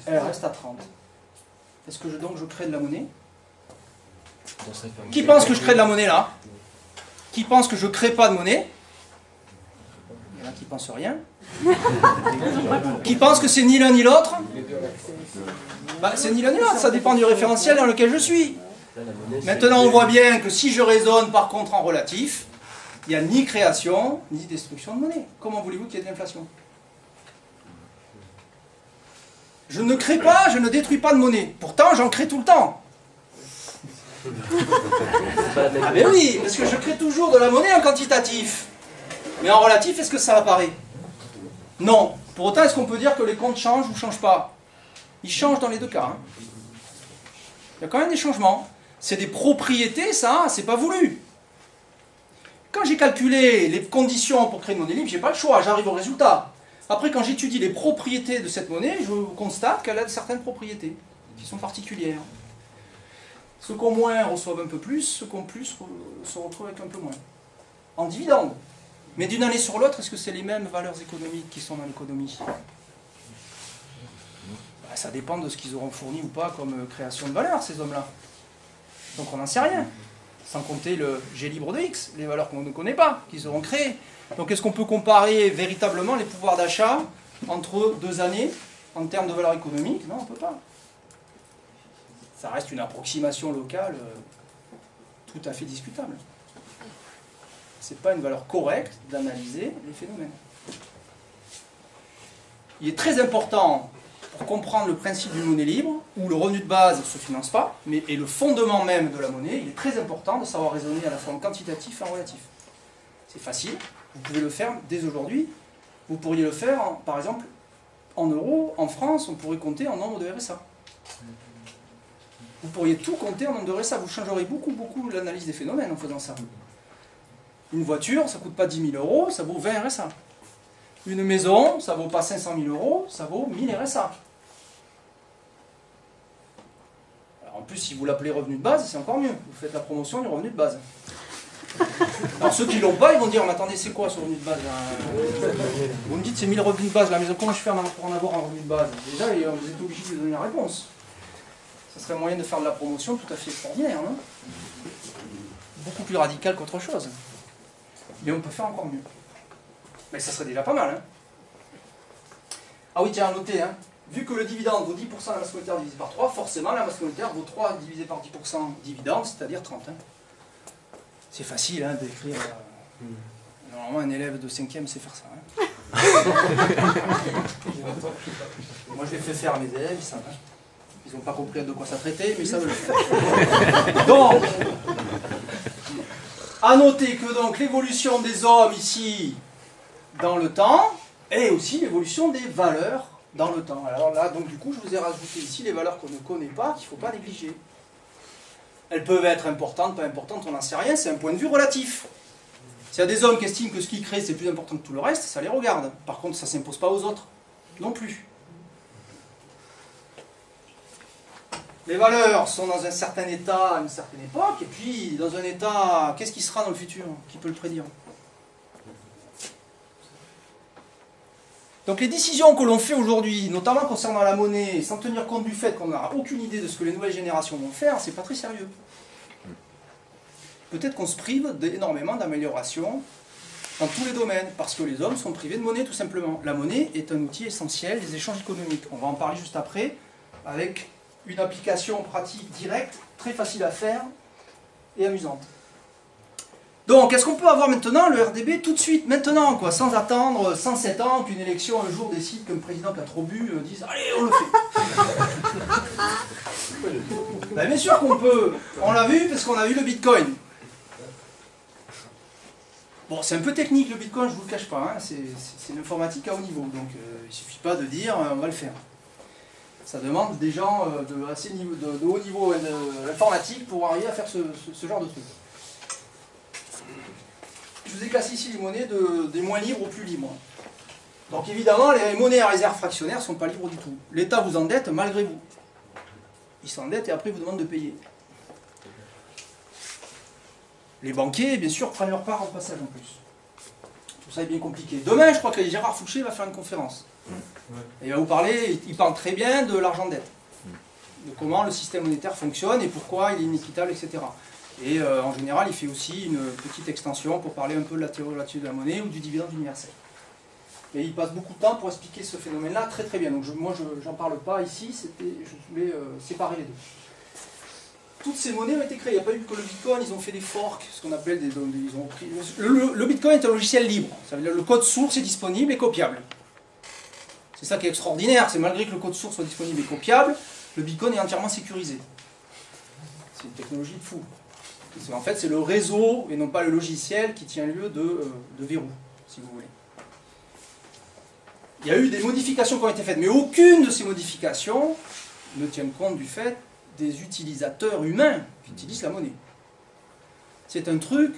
Elle reste à 30. Est-ce que donc je crée de la monnaie? Qui pense que je crée de la monnaie là? Qui pense que je ne crée pas de monnaie? Il y en a qui ne pensent rien. Qui pense que c'est ni l'un ni l'autre? Bah, c'est ni l'un ni l'autre, ça dépend du référentiel dans lequel je suis. Maintenant on voit bien que si je raisonne par contre en relatif, il n'y a ni création ni destruction de monnaie. Comment voulez-vous qu'il y ait de l'inflation? Je ne crée pas, je ne détruis pas de monnaie. Pourtant j'en crée tout le temps. Ah mais oui, parce que je crée toujours de la monnaie en quantitatif. Mais en relatif, est-ce que ça apparaît? Non. Pour autant, est-ce qu'on peut dire que les comptes changent ou ne changent pas? Ils changent dans les deux cas. Hein. Il y a quand même des changements. C'est des propriétés, ça, c'est pas voulu. Quand j'ai calculé les conditions pour créer une monnaie libre, j'ai pas le choix, j'arrive au résultat. Après, quand j'étudie les propriétés de cette monnaie, je constate qu'elle a certaines propriétés qui sont particulières. Ceux qui ont moins reçoivent un peu plus, ceux qui ont plus se retrouvent avec un peu moins. En dividendes. Mais d'une année sur l'autre, est-ce que c'est les mêmes valeurs économiques qui sont dans l'économie? Ben, ça dépend de ce qu'ils auront fourni ou pas comme création de valeur, ces hommes-là. Donc on n'en sait rien. Sans compter le G libre de X, les valeurs qu'on ne connaît pas, qu'ils auront créées. Donc est-ce qu'on peut comparer véritablement les pouvoirs d'achat entre 2 années en termes de valeur économique? Non, on ne peut pas. Ça reste une approximation locale tout à fait discutable. Ce n'est pas une valeur correcte d'analyser les phénomènes. Il est très important, pour comprendre le principe d'une monnaie libre, où le revenu de base ne se finance pas, mais est le fondement même de la monnaie, il est très important de savoir raisonner à la fois en quantitatif et en relatif. C'est facile, vous pouvez le faire dès aujourd'hui. Vous pourriez le faire, par exemple, en euros, en France, on pourrait compter en nombre de RSA. Vous pourriez tout compter en nombre de RSA, vous changerez beaucoup l'analyse des phénomènes en faisant ça. Une voiture, ça ne coûte pas 10 000 euros, ça vaut 20 RSA. Une maison, ça ne vaut pas 500 000 euros, ça vaut 1000 RSA. Alors en plus, si vous l'appelez revenu de base, c'est encore mieux. Vous faites la promotion du revenu de base. Alors ceux qui ne l'ont pas, ils vont dire, mais attendez, c'est quoi ce revenu de base là? Vous me dites, c'est 1000 revenus de base, la maison, comment je fais pour en avoir un revenu de base? Déjà, vous êtes obligé de lui donner la réponse. Ça serait un moyen de faire de la promotion tout à fait extraordinaire, non? Beaucoup plus radical qu'autre chose. Mais on peut faire encore mieux. Mais ça serait déjà pas mal. Hein. Ah oui, tiens, à noter, hein, vu que le dividende vaut 10% de la masse monétaire divisé par 3, forcément la masse monétaire vaut 3 divisé par 10% dividende, c'est-à-dire 30. Hein. C'est facile hein, d'écrire. Normalement, un élève de 5e sait faire ça. Hein. Moi, je l'ai fait faire à mes élèves, ils savent. Hein. Ils n'ont pas compris de quoi ça traitait, mais ça veut le faire. Donc, à noter que donc l'évolution des hommes ici dans le temps et aussi l'évolution des valeurs dans le temps. Alors là, donc du coup, je vous ai rajouté ici les valeurs qu'on ne connaît pas, qu'il ne faut pas négliger. Elles peuvent être importantes, pas importantes, on n'en sait rien, c'est un point de vue relatif. S'il y a des hommes qui estiment que ce qu'ils créent c'est plus important que tout le reste, ça les regarde. Par contre, ça ne s'impose pas aux autres, non plus. Les valeurs sont dans un certain état à une certaine époque, et puis dans un état, qu'est-ce qui sera dans le futur? Qui peut le prédire? Donc les décisions que l'on fait aujourd'hui, notamment concernant la monnaie, sans tenir compte du fait qu'on n'a aucune idée de ce que les nouvelles générations vont faire, c'est pas très sérieux. Peut-être qu'on se prive énormément d'améliorations dans tous les domaines, parce que les hommes sont privés de monnaie tout simplement. La monnaie est un outil essentiel des échanges économiques. On va en parler juste après, avec une application pratique directe, très facile à faire et amusante. Donc, est-ce qu'on peut avoir maintenant le RDB tout de suite, maintenant, quoi, sans attendre 107 ans qu'une élection un jour décide qu'un président qui a trop bu dise « Allez, on le fait !» Ben, bien sûr qu'on peut. On l'a vu parce qu'on a vu le Bitcoin. Bon, c'est un peu technique le Bitcoin, je ne vous le cache pas, hein. C'est l'informatique à haut niveau, donc il ne suffit pas de dire on va le faire. Ça demande des gens de haut niveau de l'informatique pour arriver à faire ce genre de truc. Je vous ai classé ici les monnaies des moins libres aux plus libres. Donc évidemment, les monnaies à réserve fractionnaire ne sont pas libres du tout. L'État vous endette malgré vous. Il s'endette et après vous demande de payer. Les banquiers, bien sûr, prennent leur part au passage en plus. Tout ça est bien compliqué. Demain, je crois que Gérard Fouché va faire une conférence. Et il va vous parler, il parle très bien de l'argent de dette. De comment le système monétaire fonctionne et pourquoi il est inéquitable, etc. Et en général, il fait aussi une petite extension pour parler un peu de la théorie relative de la monnaie ou du dividende universel. Et il passe beaucoup de temps pour expliquer ce phénomène-là très très bien. Donc moi, je n'en parle pas ici, je voulais séparer les deux. Toutes ces monnaies ont été créées. Il n'y a pas eu que le Bitcoin, ils ont fait des forks, ce qu'on appelle des... Ils ont pris, le Bitcoin est un logiciel libre. Ça veut dire que le code source est disponible et copiable. C'est ça qui est extraordinaire, c'est malgré que le code source soit disponible et copiable, le Bitcoin est entièrement sécurisé. C'est une technologie de fou. En fait, c'est le réseau et non pas le logiciel qui tient lieu de verrou, si vous voulez. Il y a eu des modifications qui ont été faites, mais aucune de ces modifications ne tient compte du fait des utilisateurs humains qui utilisent la monnaie. C'est un truc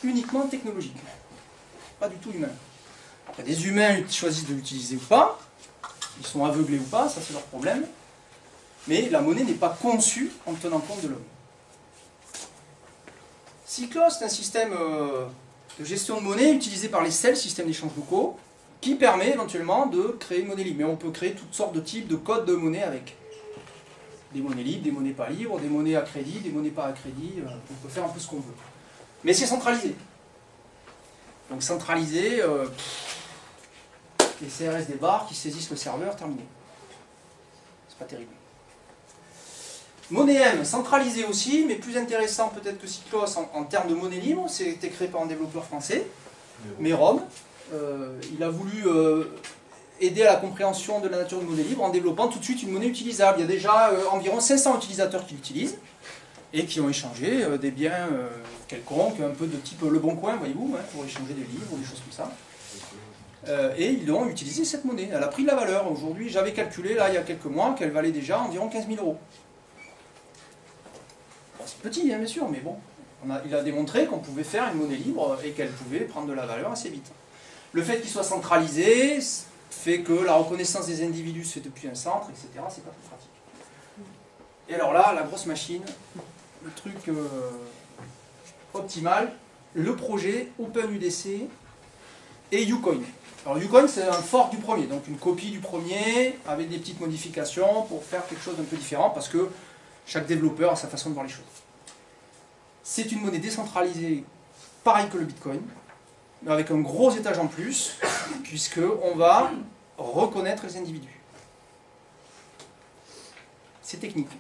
uniquement technologique, pas du tout humain. Après, des humains choisissent de l'utiliser ou pas, ils sont aveuglés ou pas, ça c'est leur problème, mais la monnaie n'est pas conçue en tenant compte de l'homme. Cyclos, c'est un système de gestion de monnaie utilisé par les CEL, système d'échange locaux, qui permet éventuellement de créer une monnaie libre. Mais on peut créer toutes sortes de types de codes de monnaie avec. Des monnaies libres, des monnaies pas libres, des monnaies à crédit, des monnaies pas à crédit, on peut faire un peu ce qu'on veut. Mais c'est centralisé. Donc centralisé, les CRS débarquent, qui saisissent le serveur, terminé. C'est pas terrible. Monnaie M, centralisé aussi, mais plus intéressant peut-être que Cyclos en termes de monnaie libre, c'était créé par un développeur français, Mérom. Il a voulu aider à la compréhension de la nature de monnaie libre en développant tout de suite une monnaie utilisable. Il y a déjà environ 500 utilisateurs qui l'utilisent et qui ont échangé des biens quelconques, un peu de type Le Bon Coin, voyez-vous, hein, pour échanger des livres ou des choses comme ça. Et ils ont utilisé cette monnaie. Elle a pris de la valeur. Aujourd'hui, j'avais calculé, là, il y a quelques mois, qu'elle valait déjà environ 15 000 €. Bon, c'est petit, hein, bien sûr, mais bon. Il a démontré qu'on pouvait faire une monnaie libre et qu'elle pouvait prendre de la valeur assez vite. Le fait qu'il soit centralisé fait que la reconnaissance des individus se fait depuis un centre, etc. C'est pas très pratique. Et alors là, la grosse machine, le truc optimal, le projet OpenUDC et Ucoin. Alors Ucoin, c'est un fork du premier, donc une copie du premier avec des petites modifications pour faire quelque chose d'un peu différent parce que chaque développeur a sa façon de voir les choses. C'est une monnaie décentralisée, pareil que le Bitcoin, mais avec un gros étage en plus, puisqu'on va reconnaître les individus. C'est technique.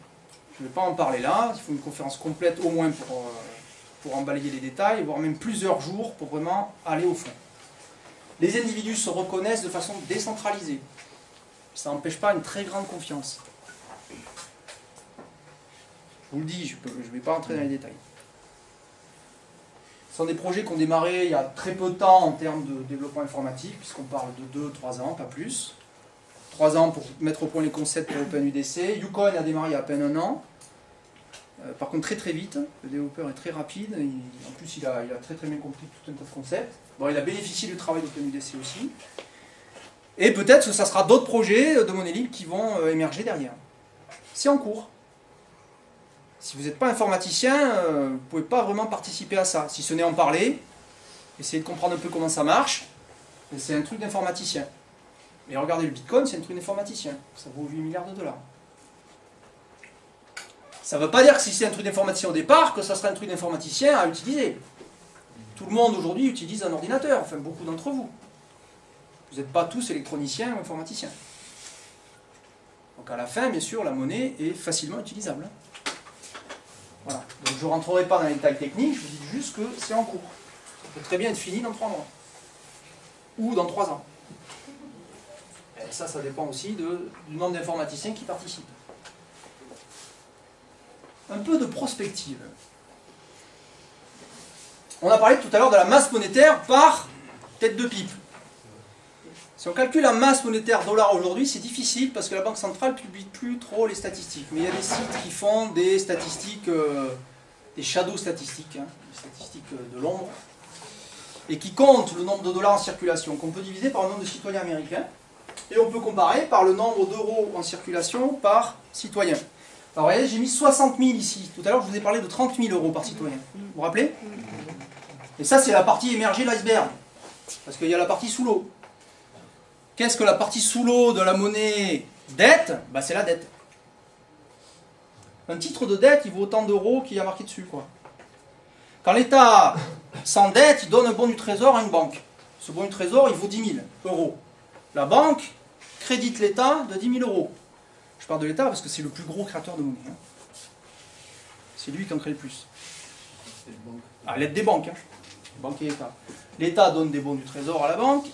Je ne vais pas en parler là, il faut une conférence complète au moins pour en balayer les détails, voire même plusieurs jours pour vraiment aller au fond. Les individus se reconnaissent de façon décentralisée. Ça n'empêche pas une très grande confiance. Je vous le dis, je ne vais pas entrer dans les détails. Ce sont des projets qui ont démarré il y a très peu de temps en termes de développement informatique, puisqu'on parle de 2-3 ans, pas plus. 3 ans pour mettre au point les concepts pour OpenUDC. Ucoin a démarré il y a à peine 1 an. Par contre, très très vite. Le développeur est très rapide. En plus, il a très très bien compris tout un tas de concepts. Bon, il a bénéficié du travail d'OpenUDC aussi. Et peut-être que ça sera d'autres projets de monnaie libre qui vont émerger derrière. C'est en cours. Si vous n'êtes pas informaticien, vous ne pouvez pas vraiment participer à ça. Si ce n'est en parler, essayer de comprendre un peu comment ça marche, c'est un truc d'informaticien. Mais regardez le Bitcoin, c'est un truc d'informaticien. Ça vaut 8 milliards $. Ça ne veut pas dire que si c'est un truc d'informaticien au départ, que ça sera un truc d'informaticien à utiliser. Tout le monde aujourd'hui utilise un ordinateur, enfin beaucoup d'entre vous. Vous n'êtes pas tous électroniciens ou informaticiens. Donc à la fin, bien sûr, la monnaie est facilement utilisable. Voilà. Donc je ne rentrerai pas dans les détails techniques, je vous dis juste que c'est en cours. Ça peut très bien être fini dans 3 mois. Ou dans 3 ans. Et ça dépend aussi du nombre d'informaticiens qui participent. Un peu de prospective. On a parlé tout à l'heure de la masse monétaire par tête de pipe. Si on calcule la masse monétaire dollar aujourd'hui, c'est difficile parce que la Banque centrale ne publie plus trop les statistiques. Mais il y a des sites qui font des statistiques, des shadow statistiques, hein, des statistiques de l'ombre, et qui comptent le nombre de dollars en circulation, qu'on peut diviser par le nombre de citoyens américains, et on peut comparer par le nombre d'euros en circulation par citoyen. Alors vous voyez, j'ai mis 60 000 ici. Tout à l'heure, je vous ai parlé de 30 000 euros par citoyen. Vous vous rappelez? Et ça, c'est la partie émergée de l'iceberg. Parce qu'il y a la partie sous l'eau. Qu'est-ce que la partie sous l'eau de la monnaie dette? Bah, c'est la dette. Un titre de dette, il vaut autant d'euros qu'il y a marqué dessus, quoi. Quand l'État s'endette, il donne un bon du trésor à une banque. Ce bon du trésor, il vaut 10 000 euros. La banque crédite l'État de 10 000 euros. Je parle de l'État parce que c'est le plus gros créateur de monnaie. Hein. C'est lui qui en crée le plus. À l'aide des banques. Hein. Banque et État. L'État donne des bons du trésor à la banque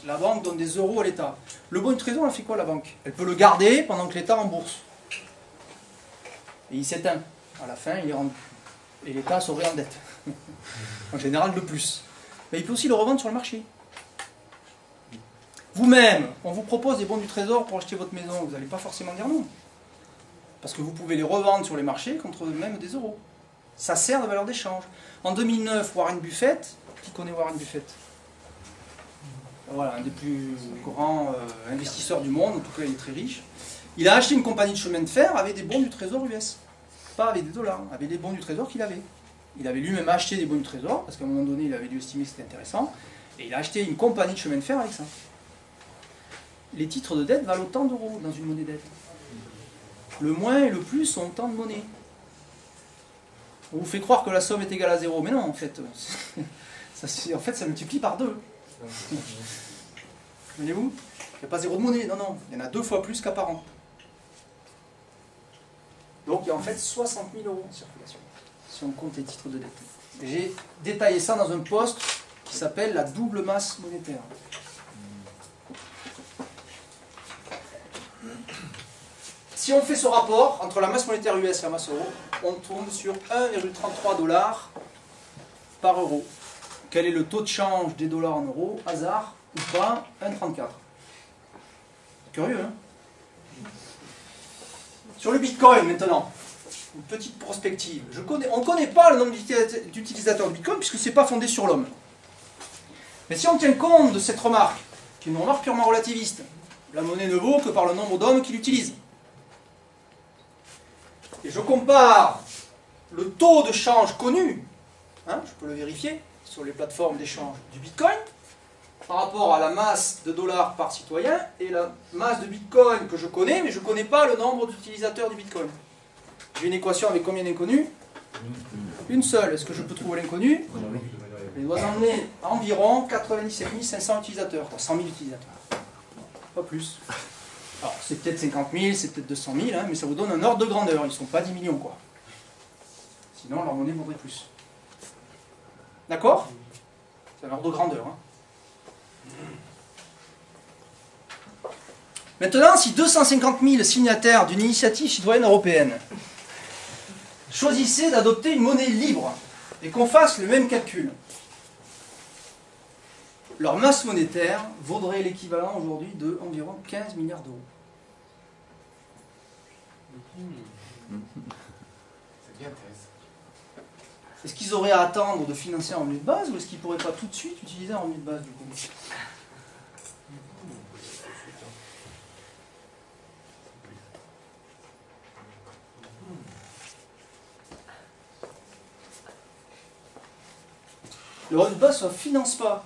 donne des euros à l'État. Le bon du trésor, elle fait quoi la banque? Elle peut le garder pendant que l'État rembourse. Et il s'éteint. À la fin, il est rendu. Et l'État se réendette. En général, de plus. Mais il peut aussi le revendre sur le marché. Vous-même, on vous propose des bons du trésor pour acheter votre maison, vous n'allez pas forcément dire non. Parce que vous pouvez les revendre sur les marchés contre même des euros. Ça sert de valeur d'échange. En 2009, Warren Buffett, qui connaît Warren Buffett? Voilà, un des plus grands investisseurs du monde, en tout cas il est très riche. Il a acheté une compagnie de chemin de fer avec des bons du trésor US. Pas avec des dollars, avec des bons du trésor qu'il avait. Il avait lui-même acheté des bons du trésor, parce qu'à un moment donné il avait dû estimer que c'était intéressant, et il a acheté une compagnie de chemin de fer avec ça. Les titres de dette valent autant d'euros dans une monnaie dette. Le moins et le plus sont autant de monnaie. On vous fait croire que la somme est égale à 0, mais non, en fait, ça multiplie par 2. Voyez-vous? Il n'y a pas 0 de monnaie, non, non. Il y en a 2 fois plus qu'apparent. Donc il y a en fait 60 000 euros en circulation, si on compte les titres de dette. J'ai détaillé ça dans un post qui s'appelle la double masse monétaire. Si on fait ce rapport entre la masse monétaire US et la masse euro, on tombe sur 1,33 $ par euro. Quel est le taux de change des dollars en euros? Hasard ou pas? 1,34. Curieux, hein? Sur le Bitcoin maintenant, une petite prospective. On ne connaît pas le nombre d'utilisateurs de Bitcoin puisque ce n'est pas fondé sur l'homme. Mais si on tient compte de cette remarque, qui est une remarque purement relativiste, la monnaie ne vaut que par le nombre d'hommes qui l'utilisent. Et je compare le taux de change connu, hein, je peux le vérifier, sur les plateformes d'échange du Bitcoin, par rapport à la masse de dollars par citoyen et la masse de Bitcoin que je connais, mais je ne connais pas le nombre d'utilisateurs du Bitcoin. J'ai une équation avec combien d'inconnus? Une seule. Est-ce que je peux trouver l'inconnu? Il doit emmener environ 97 500 utilisateurs, 100 000 utilisateurs. Pas plus. Alors, c'est peut-être 50 000, c'est peut-être 200 000, hein, mais ça vous donne un ordre de grandeur. Ils ne sont pas 10 millions, quoi. Sinon, leur monnaie vaudrait plus. D'accord? C'est un ordre de grandeur. Hein. Maintenant, si 250 000 signataires d'une initiative citoyenne européenne choisissaient d'adopter une monnaie libre et qu'on fasse le même calcul, leur masse monétaire vaudrait l'équivalent aujourd'hui de environ 15 milliards d'euros. C'est bien intéressant. Est-ce qu'ils auraient à attendre de financer un revenu de base ou est-ce qu'ils ne pourraient pas tout de suite utiliser un revenu de base du coup? Le revenu de base ne se finance pas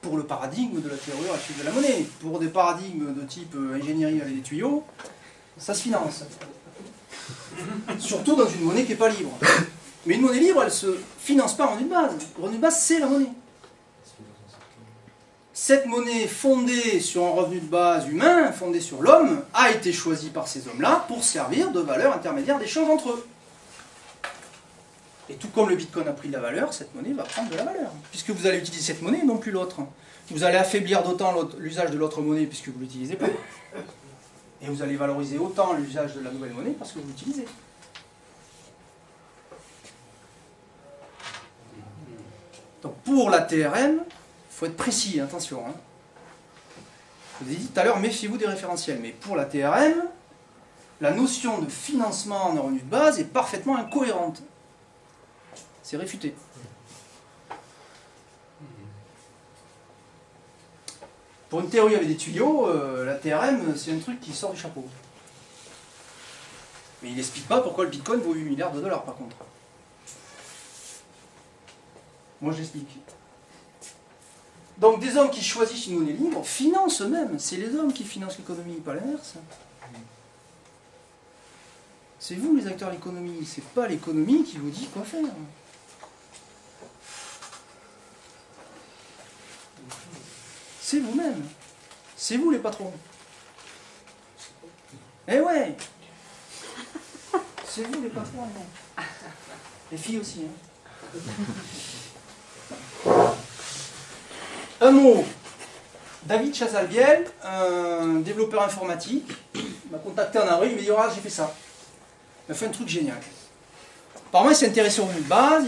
pour le paradigme de la théorie relative de la monnaie. Pour des paradigmes de type ingénierie avec des tuyaux, ça se finance. Surtout dans une monnaie qui n'est pas libre. Mais une monnaie libre, elle ne se finance pas en revenu de base. Le revenu de base, c'est la monnaie. Cette monnaie fondée sur un revenu de base humain, fondée sur l'homme, a été choisie par ces hommes-là pour servir de valeur intermédiaire d'échange entre eux. Et tout comme le Bitcoin a pris de la valeur, cette monnaie va prendre de la valeur. Puisque vous allez utiliser cette monnaie et non plus l'autre. Vous allez affaiblir d'autant l'usage de l'autre monnaie puisque vous ne l'utilisez pas. Et vous allez valoriser autant l'usage de la nouvelle monnaie parce que vous l'utilisez. Donc pour la TRM, il faut être précis, attention. Hein. Je vous ai dit tout à l'heure, méfiez-vous des référentiels. Mais pour la TRM, la notion de financement en revenu de base est parfaitement incohérente. C'est réfuté. Pour une théorie avec des tuyaux, la TRM, c'est un truc qui sort du chapeau. Mais il n'explique pas pourquoi le Bitcoin vaut 8 milliards de dollars, par contre. Moi, j'explique. Donc, des hommes qui choisissent une monnaie libre financent eux-mêmes. C'est les hommes qui financent l'économie, pas l'inverse. C'est vous, les acteurs de l'économie. C'est pas l'économie qui vous dit quoi faire. C'est vous-même. C'est vous les patrons. Eh ouais. C'est vous les patrons. Non. Les filles aussi. Hein. Un mot. David Chazalbiel, un développeur informatique, m'a contacté en avril, il m'a dit « j'ai fait ça ». Il a fait un truc génial. Apparemment, il s'est intéressé au revenu de base,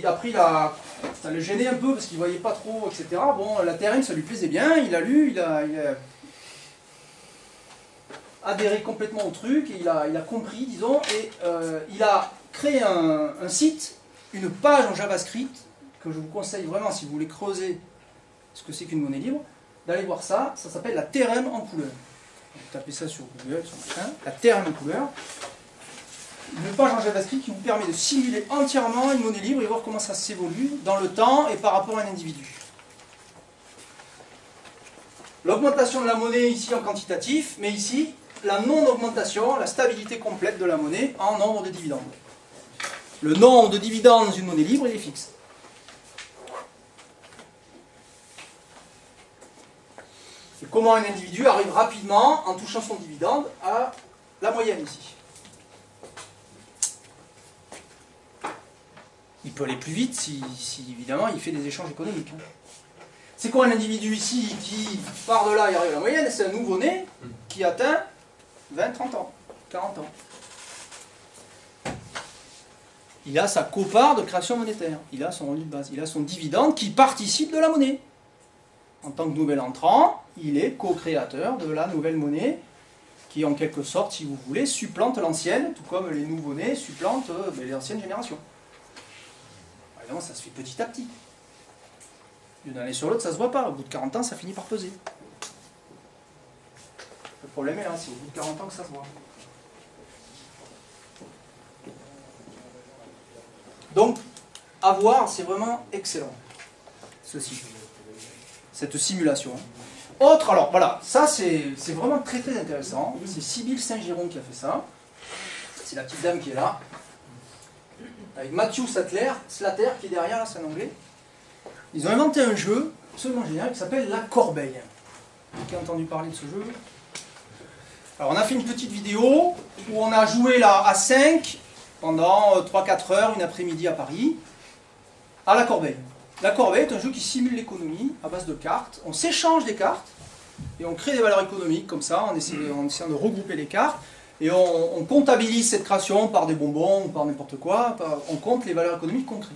après ça le gênait un peu parce qu'il ne voyait pas trop, etc. Bon, la TRM, ça lui plaisait bien, il a lu, il a adhéré complètement au truc, et il a compris, disons, et il a créé un site, une page en JavaScript, que je vous conseille vraiment, si vous voulez creuser ce que c'est qu'une monnaie libre, d'aller voir ça, ça s'appelle la TRM en couleur. Vous tapez ça sur Google, sur machin, la TRM en couleur. Une page en JavaScript qui vous permet de simuler entièrement une monnaie libre et voir comment ça s'évolue dans le temps et par rapport à un individu. L'augmentation de la monnaie ici en quantitatif, mais ici, la non-augmentation, la stabilité complète de la monnaie en nombre de dividendes. Le nombre de dividendes dans une monnaie libre, il est fixe. Et comment un individu arrive rapidement, en touchant son dividende, à la moyenne ici. Il peut aller plus vite si évidemment il fait des échanges économiques. C'est quoi un individu ici qui part de là et arrive à la moyenne? C'est un nouveau-né qui atteint 20, 30 ans, 40 ans. Il a sa quote-part de création monétaire, il a son revenu de base, il a son dividende qui participe de la monnaie. En tant que nouvel entrant, il est co-créateur de la nouvelle monnaie qui, en quelque sorte, si vous voulez, supplante l'ancienne, tout comme les nouveaux-nés supplantent les anciennes générations. Évidemment, ça se fait petit à petit. D'une année sur l'autre, ça ne se voit pas. Au bout de 40 ans, ça finit par peser. Le problème est là, c'est au bout de 40 ans que ça se voit. Donc, à voir, c'est vraiment excellent. Ceci. Cette simulation. Autre, alors voilà, ça c'est vraiment très très intéressant. C'est Sybille Saint-Giron qui a fait ça. C'est la petite dame qui est là. Avec Matthew Slater qui est derrière, là, c'est un anglais. Ils ont inventé un jeu absolument génial qui s'appelle La Corbeille. Qui a entendu parler de ce jeu? Alors on a fait une petite vidéo où on a joué là à 5 pendant 3-4 heures, une après-midi à Paris, à La Corbeille. La Corbeille est un jeu qui simule l'économie à base de cartes. On s'échange des cartes et on crée des valeurs économiques comme ça, en essayant de regrouper les cartes. Et on comptabilise cette création par des bonbons ou par n'importe quoi. On compte les valeurs économiques qu'on crée.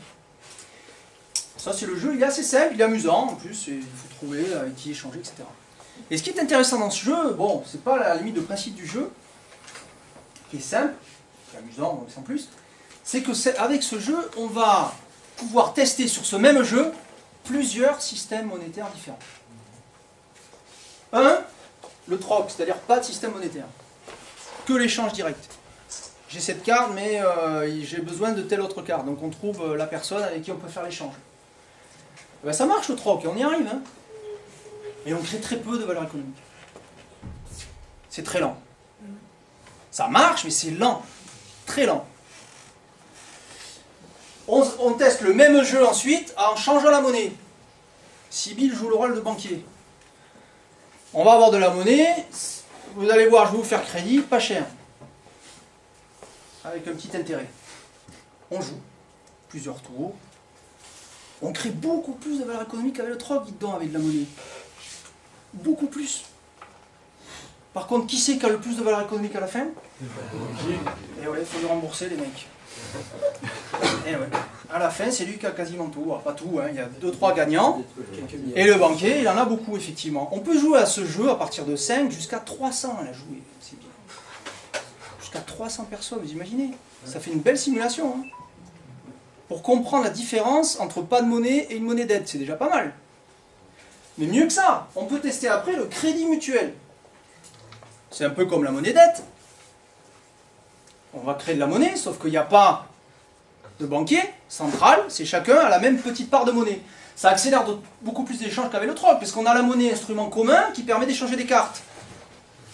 Ça c'est le jeu, il est assez simple, il est amusant en plus, il faut trouver avec qui échanger, etc. Et ce qui est intéressant dans ce jeu, bon, c'est pas la limite de principe du jeu, qui est simple, qui est amusant sans plus, c'est que avec ce jeu, on va pouvoir tester sur ce même jeu plusieurs systèmes monétaires différents. Un, le troc, c'est-à-dire pas de système monétaire, que l'échange direct. J'ai cette carte, mais j'ai besoin de telle autre carte, donc on trouve la personne avec qui on peut faire l'échange. Ben, ça marche le troc, et on y arrive, hein. Mais on crée très peu de valeur économique. C'est très lent. Ça marche, mais c'est lent, très lent. On teste le même jeu ensuite en changeant la monnaie. Sybille joue le rôle de banquier. On va avoir de la monnaie, vous allez voir, je vais vous faire crédit, pas cher. Avec un petit intérêt. On joue. Plusieurs tours. On crée beaucoup plus de valeur économique avec le troc, dites donc, avec de la monnaie. Beaucoup plus. Par contre, qui c'est qui a le plus de valeur économique à la fin? Et ouais, il faut lui rembourser les mecs. Et ouais. à la fin, c'est lui qui a quasiment tout. Alors, pas tout, hein, il y a 2-3 gagnants. Et le banquier, il en a beaucoup, effectivement. On peut jouer à ce jeu à partir de 5 jusqu'à 300 à la jouer. C'est bien. Jusqu'à 300 personnes, vous imaginez? Ça fait une belle simulation. Hein. Pour comprendre la différence entre pas de monnaie et une monnaie d'aide, c'est déjà pas mal. Mais mieux que ça, on peut tester après le crédit mutuel. C'est un peu comme la monnaie dette. On va créer de la monnaie, sauf qu'il n'y a pas de banquier central, c'est chacun à la même petite part de monnaie. Ça accélère beaucoup plus d'échanges qu'avec le troc, parce qu'on a la monnaie instrument commun qui permet d'échanger des cartes.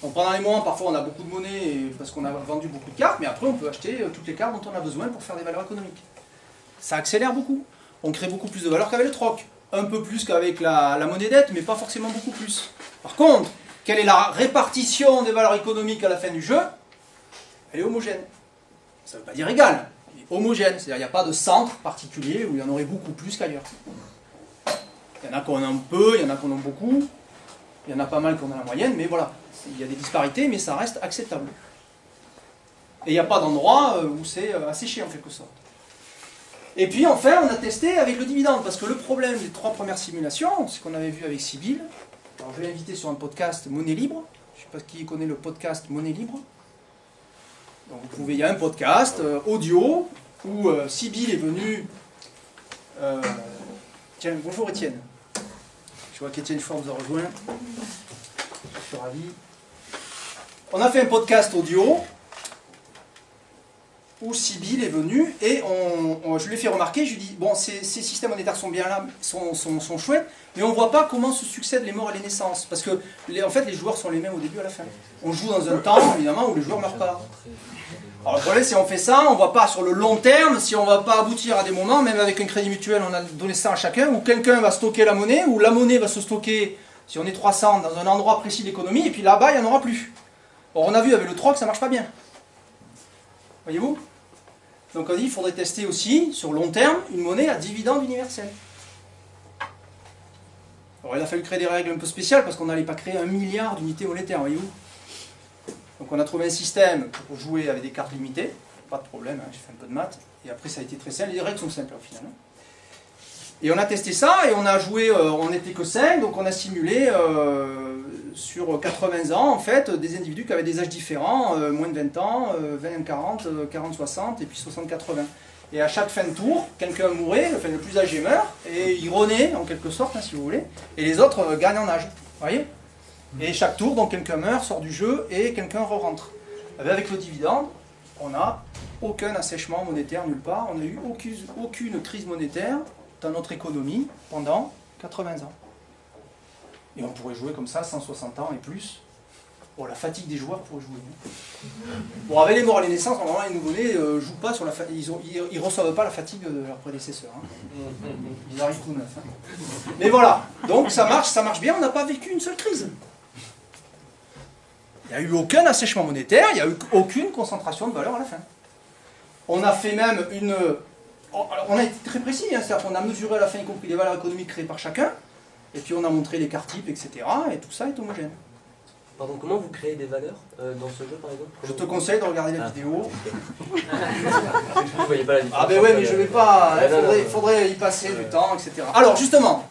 Donc pendant les moments, parfois on a beaucoup de monnaie parce qu'on a vendu beaucoup de cartes, mais après on peut acheter toutes les cartes dont on a besoin pour faire des valeurs économiques. Ça accélère beaucoup. On crée beaucoup plus de valeur qu'avec le troc. Un peu plus qu'avec la monnaie dette, mais pas forcément beaucoup plus. Par contre, quelle est la répartition des valeurs économiques à la fin du jeu? Elle est homogène. Ça ne veut pas dire égale, mais homogène. C'est-à-dire qu'il n'y a pas de centre particulier où il y en aurait beaucoup plus qu'ailleurs. Il y en a qu'on en peu, il y en a qu'on en beaucoup, il y en a pas mal qu'on a la moyenne, mais voilà. Il y a des disparités, mais ça reste acceptable. Et il n'y a pas d'endroit où c'est asséché en quelque sorte. Et puis enfin, on a testé avec le dividende, parce que le problème des 3 premières simulations, c'est ce qu'on avait vu avec Sybille. Alors je vais l'inviter sur un podcast Monnaie Libre. Je ne sais pas qui connaît le podcast Monnaie Libre. Donc vous pouvez, il y a un podcast audio où Sybille est venue. Tiens, bonjour Étienne. Je vois qu'Étienne Ford nous a rejoint. Je suis ravi. On a fait un podcast audio où Sybille est venue et je lui ai fait remarquer, je lui ai dit, bon, ces systèmes monétaires sont bien là, sont chouettes, mais on ne voit pas comment se succèdent les morts et les naissances. Parce que, en fait, les joueurs sont les mêmes au début et à la fin. On joue dans un temps, évidemment, où les joueurs ne meurent pas. Alors le problème, si on fait ça, on ne voit pas sur le long terme, si on ne va pas aboutir à des moments, même avec un crédit mutuel, on a donné ça à chacun, où quelqu'un va stocker la monnaie, ou la monnaie va se stocker, si on est 300, dans un endroit précis de l'économie, et puis là-bas, il n'y en aura plus. Or, on a vu avec le troc, ça ne marche pas bien. Voyez-vous? Donc on dit qu'il faudrait tester aussi, sur long terme, une monnaie à dividende universel. Alors il a fallu créer des règles un peu spéciales, parce qu'on n'allait pas créer 1 milliard d'unités monétaires, voyez-vous? Donc on a trouvé un système pour jouer avec des cartes limitées, pas de problème, hein, j'ai fait un peu de maths, et après ça a été très simple, les règles sont simples au final. Et on a testé ça, et on a joué, on n'était que 5, donc on a simulé sur 80 ans, en fait, des individus qui avaient des âges différents, moins de 20 ans, 20-40, 40-60, et puis 60-80. Et à chaque fin de tour, quelqu'un mourait, enfin le plus âgé meurt, et il renaît, en quelque sorte, hein, si vous voulez, et les autres gagnent en âge, vous voyez? Et chaque tour, donc quelqu'un meurt, sort du jeu, et quelqu'un re-rentre. Avec le dividende, on n'a aucun assèchement monétaire nulle part, on n'a eu aucune crise monétaire dans notre économie pendant 80 ans. Et on pourrait jouer comme ça 160 ans et plus. Bon, la fatigue des joueurs pourrait jouer. Bon, avec les morts et les naissances, normalement, les nouveau-nés ne jouent pas sur la fatigue. Ils ne reçoivent pas la fatigue de leurs prédécesseurs. Hein. Ils arrivent tout neufs. Hein. Mais voilà, donc ça marche bien, on n'a pas vécu une seule crise. Il n'y a eu aucun assèchement monétaire, il n'y a eu aucune concentration de valeur à la fin. On a fait même une... On a été très précis, hein, c'est-à-dire qu'on a mesuré à la fin, y compris les valeurs économiques créées par chacun, et puis on a montré les cartes types, etc. Et tout ça est homogène. Pardon, comment vous créez des valeurs dans ce jeu, par exemple? Je te conseille de regarder la vidéo. Vous voyez pas la différence. Ah ben ouais, mais je vais pas... Il faudrait y passer du temps, etc. Alors justement,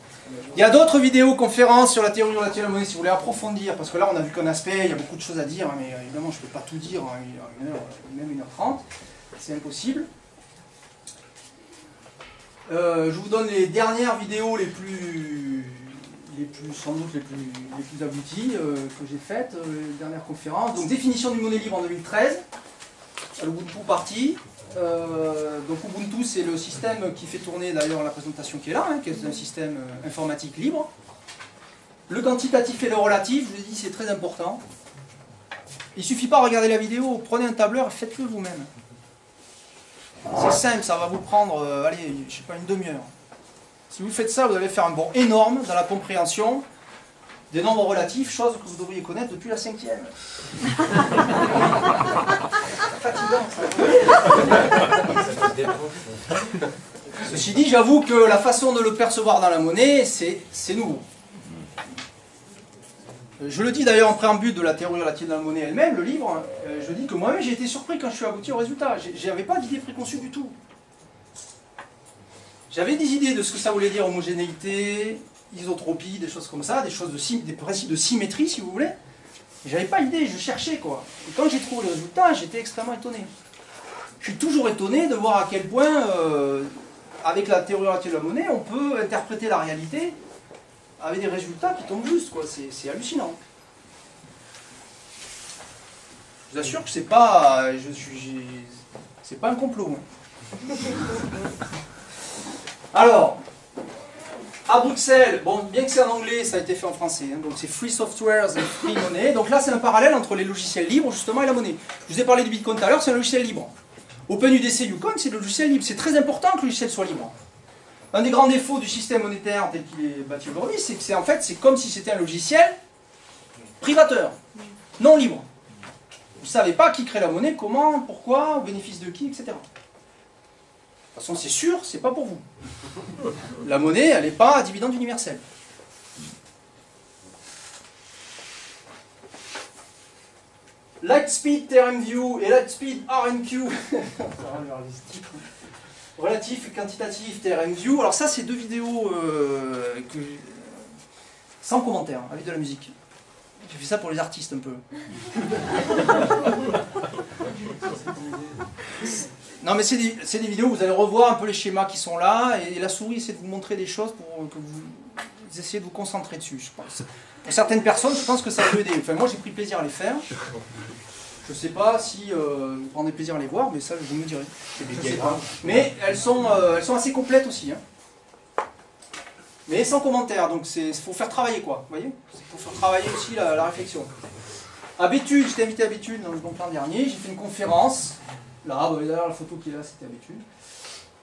il y a d'autres vidéos conférences sur la théorie relative à la monnaie si vous voulez approfondir, parce que là on a vu qu'un aspect, il y a beaucoup de choses à dire, mais évidemment je ne peux pas tout dire en 1 heure, même 1h30, c'est impossible. Je vous donne les dernières vidéos sans doute les plus abouties que j'ai faites, les dernières conférences. Donc définition du monnaie libre en 2013, l'Ubuntu parti. Donc Ubuntu c'est le système qui fait tourner d'ailleurs la présentation qui est là, hein, qui est un système informatique libre. Le quantitatif et le relatif, je vous ai dit c'est très important. Il ne suffit pas de regarder la vidéo, prenez un tableur et faites-le vous-même. C'est simple, ça va vous prendre, allez, je sais pas, une demi-heure. Si vous faites ça, vous allez faire un bond énorme dans la compréhension des nombres relatifs, chose que vous devriez connaître depuis la 5e. Fatigant, ça. Ceci dit, j'avoue que la façon de le percevoir dans la monnaie, c'est nouveau. Je le dis d'ailleurs en préambule de la théorie relative de la monnaie elle-même, le livre, je dis que moi-même j'ai été surpris quand je suis abouti au résultat. J'avais pas d'idée préconçue du tout. J'avais des idées de ce que ça voulait dire homogénéité, isotropie, des choses comme ça, des principes de symétrie si vous voulez. J'avais pas idée, je cherchais quoi. Et quand j'ai trouvé le résultat, j'étais extrêmement étonné. Je suis toujours étonné de voir à quel point, avec la théorie relative de la monnaie, on peut interpréter la réalité avec des résultats qui tombent justes, quoi. C'est hallucinant. Je vous assure que c'est pas, c'est pas un complot. Hein. Alors, à Bruxelles, bon, bien que c'est en anglais, ça a été fait en français. Hein, donc c'est Free Softwares et Free Money. Donc là, c'est un parallèle entre les logiciels libres justement et la monnaie. Je vous ai parlé du Bitcoin tout à l'heure, c'est un logiciel libre. OpenUDC Yukon, c'est le logiciel libre. C'est très important que le logiciel soit libre. Un des grands défauts du système monétaire tel qu'il est bâti aujourd'hui, c'est que en fait, c'est comme si c'était un logiciel privateur, non libre. Vous ne savez pas qui crée la monnaie, comment, pourquoi, au bénéfice de qui, etc. De toute façon, c'est sûr, c'est pas pour vous. La monnaie, elle n'est pas à dividende universel. Lightspeed TRMView et Lightspeed RNQ. Relatif et quantitatif TRMView. Alors ça, c'est deux vidéos sans commentaire, avec de la musique. J'ai fait ça pour les artistes un peu. Non mais c'est des vidéos où vous allez revoir un peu les schémas qui sont là, et la souris essaie de vous montrer des choses pour que vous essayez de vous concentrer dessus, je pense. Pour certaines personnes, je pense que ça peut aider. Enfin, moi j'ai pris plaisir à les faire. Je ne sais pas si vous prenez plaisir à les voir, mais ça vous me direz. Je sais pas. Mais elles sont assez complètes aussi. Hein. Mais sans commentaire, donc il faut faire travailler quoi, vous voyez. Il faut faire travailler aussi la réflexion. À Béthune, j'étais invité à Béthune donc l'an dernier, j'ai fait une conférence. Là, d'ailleurs la photo qui est là, c'était à Béthune.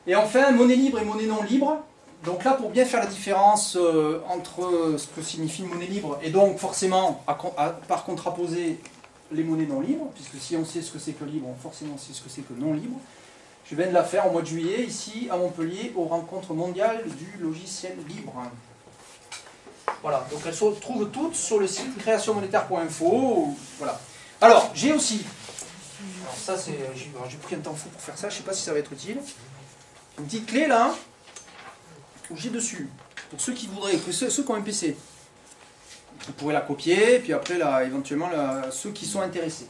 Et enfin, monnaie libre et monnaie non libre. Donc là, pour bien faire la différence entre ce que signifie une monnaie libre, et donc forcément, par contraposer les monnaies non libres, puisque si on sait ce que c'est que libre, forcément on sait ce que c'est que non libre. Je viens de la faire au mois de juillet, ici à Montpellier, aux rencontres mondiales du logiciel libre. Voilà, donc elles se trouvent toutes sur le site créationmonétaire.info. Voilà. Alors, j'ai aussi, alors ça c'est, j'ai pris un temps fou pour faire ça, je ne sais pas si ça va être utile. Une petite clé là, où j'ai dessus, pour ceux qui voudraient, ceux qui ont un PC. Vous pourrez la copier, puis après là, éventuellement ceux qui sont intéressés.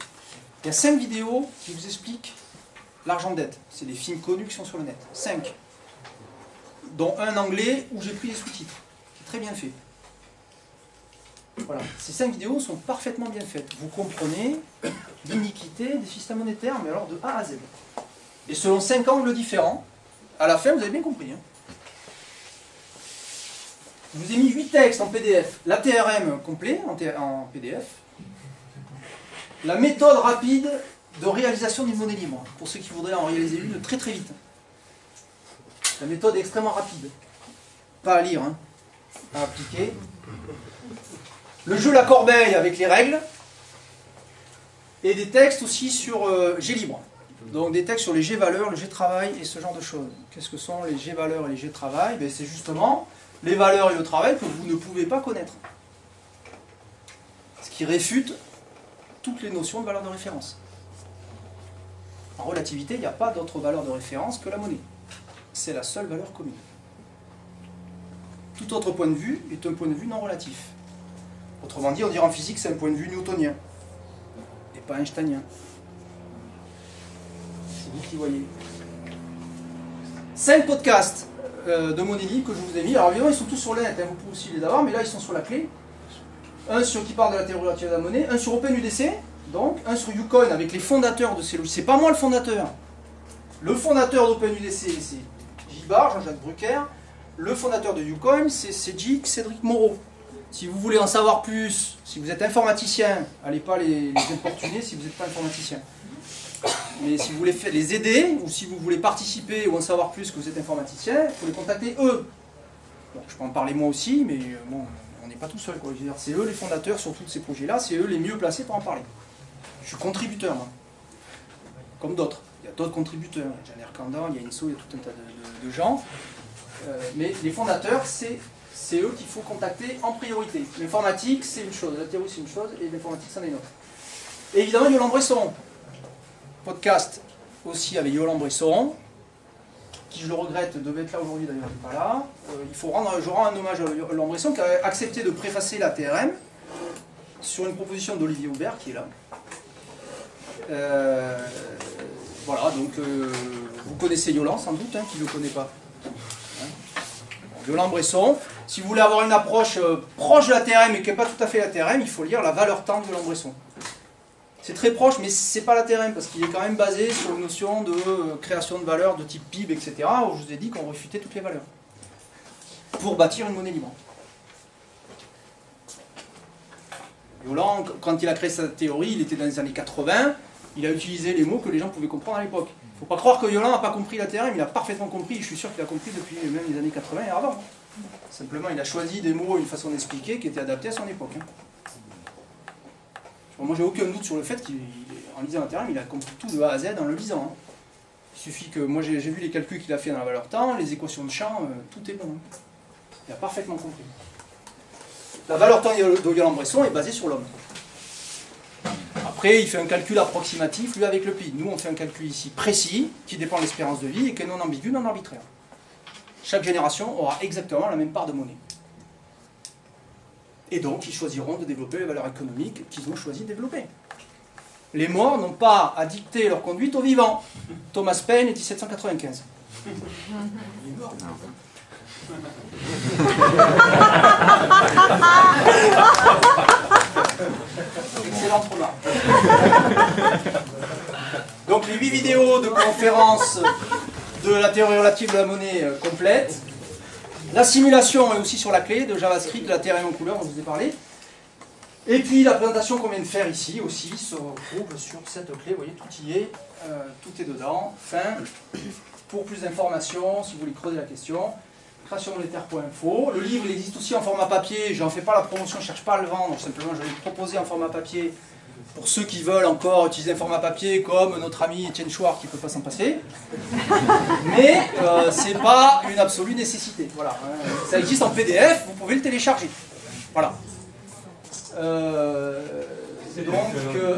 Il y a 5 vidéos qui vous expliquent l'argent dette. C'est des films connus qui sont sur le net. 5. Dont un anglais où j'ai pris les sous-titres. C'est très bien fait. Voilà. Ces 5 vidéos sont parfaitement bien faites. Vous comprenez l'iniquité des systèmes monétaires, mais alors de A à Z. Et selon 5 angles différents, à la fin, vous avez bien compris. Hein. Je vous ai mis 8 textes en PDF. L'ATRM complet en PDF. La méthode rapide de réalisation d'une monnaie libre, pour ceux qui voudraient en réaliser une très très vite. La méthode est extrêmement rapide. Pas à lire, hein. À appliquer. Le jeu La Corbeille avec les règles. Et des textes aussi sur G-Libre. Donc des textes sur les G-valeurs, le G-travail et ce genre de choses. Qu'est-ce que sont les G-valeurs et les G-travail? Ben, c'est justement les valeurs et le travail que vous ne pouvez pas connaître. Ce qui réfute toutes les notions de valeur de référence. En relativité, il n'y a pas d'autre valeur de référence que la monnaie. C'est la seule valeur commune. Tout autre point de vue est un point de vue non relatif. Autrement dit, on dirait en physique, c'est un point de vue newtonien, et pas einsteinien. C'est vous qui voyez. 5 podcasts de monnaie libre que je vous ai mis. Alors évidemment, ils sont tous sur le net, hein, vous pouvez aussi les avoir, mais là, ils sont sur la clé. Un sur qui parle de la théorie relative de la monnaie, un sur OpenUDC, donc un sur Yukon avec les fondateurs de ces logiciels. C'est pas moi le fondateur. Le fondateur d'OpenUDC, c'est Gibar, Jean-Jacques Brucker. Le fondateur de Yukon, c'est Cédric Moreau. Si vous voulez en savoir plus, si vous êtes informaticien, allez pas les importuner si vous n'êtes pas informaticien. Mais si vous voulez les aider, ou si vous voulez participer ou en savoir plus que vous êtes informaticien, il faut les contacter eux. Bon, je peux en parler moi aussi, mais bon, on n'est pas tout seul. C'est eux les fondateurs sur tous ces projets-là, c'est eux les mieux placés pour en parler. Je suis contributeur, moi. Comme d'autres. Il y a d'autres contributeurs. Il y a Janer Kandan, il y a Inso, il y a tout un tas de gens. Mais les fondateurs, c'est eux qu'il faut contacter en priorité. L'informatique, c'est une chose, la théorie, c'est une chose, et l'informatique, c'en est une autre. Et évidemment, Yolande Bresson. Podcast aussi avec Yolande Bresson. qui, je le regrette, devait être là aujourd'hui, d'ailleurs, il n'est pas là. Je rends un hommage à Laurent Bresson, qui a accepté de préfacer la TRM sur une proposition d'Olivier Aubert, qui est là. Voilà, donc vous connaissez Yolan, sans doute, hein, qui ne le connaît pas. Hein. Yolan Bresson. Si vous voulez avoir une approche proche de la TRM, mais qui n'est pas tout à fait la TRM, il faut lire La valeur temps de Yolan Bresson. C'est très proche, mais c'est pas la TRM, parce qu'il est quand même basé sur une notion de création de valeur de type PIB, etc., où je vous ai dit qu'on refutait toutes les valeurs, pour bâtir une monnaie libre. Yolan, quand il a créé sa théorie, il était dans les années 80, il a utilisé les mots que les gens pouvaient comprendre à l'époque. Il ne faut pas croire que Yolan n'a pas compris la TRM, il a parfaitement compris, je suis sûr qu'il a compris depuis même les années 80 et avant. Simplement, il a choisi des mots et une façon d'expliquer qui était adaptée à son époque. Moi, j'ai aucun doute sur le fait qu'en lisant la TRM, il a compris tout de A à Z en le lisant. Il suffit que, moi j'ai vu les calculs qu'il a fait dans la valeur temps, les équations de champ, tout est bon. Il a parfaitement compris. La valeur temps de Yolan Bresson est basée sur l'homme. Après, il fait un calcul approximatif, lui, avec le PIB. Nous, on fait un calcul ici précis, qui dépend de l'espérance de vie, et qui est non ambigu, non arbitraire. Chaque génération aura exactement la même part de monnaie. Et donc, ils choisiront de développer les valeurs économiques qu'ils ont choisi de développer. Les morts n'ont pas à dicter leur conduite aux vivants. Thomas Paine, 1795. Excellente remarque. Donc, les 8 vidéos de conférence de la théorie relative de la monnaie complète. La simulation est aussi sur la clé de JavaScript, de la TRM en couleur dont je vous ai parlé. Et puis la présentation qu'on vient de faire ici aussi se retrouve sur cette clé. Vous voyez, tout y est, tout est dedans. Fin. Pour plus d'informations, si vous voulez creuser la question, créationmonétaire.info. Le livre il existe aussi en format papier. Je n'en fais pas la promotion, je ne cherche pas à le vendre. Simplement, je vais le proposer en format papier pour ceux qui veulent encore utiliser un format papier, comme notre ami Étienne Chouard qui ne peut pas s'en passer. Mais ce n'est pas une absolue nécessité. Voilà. Ça existe en PDF, vous pouvez le télécharger. Voilà.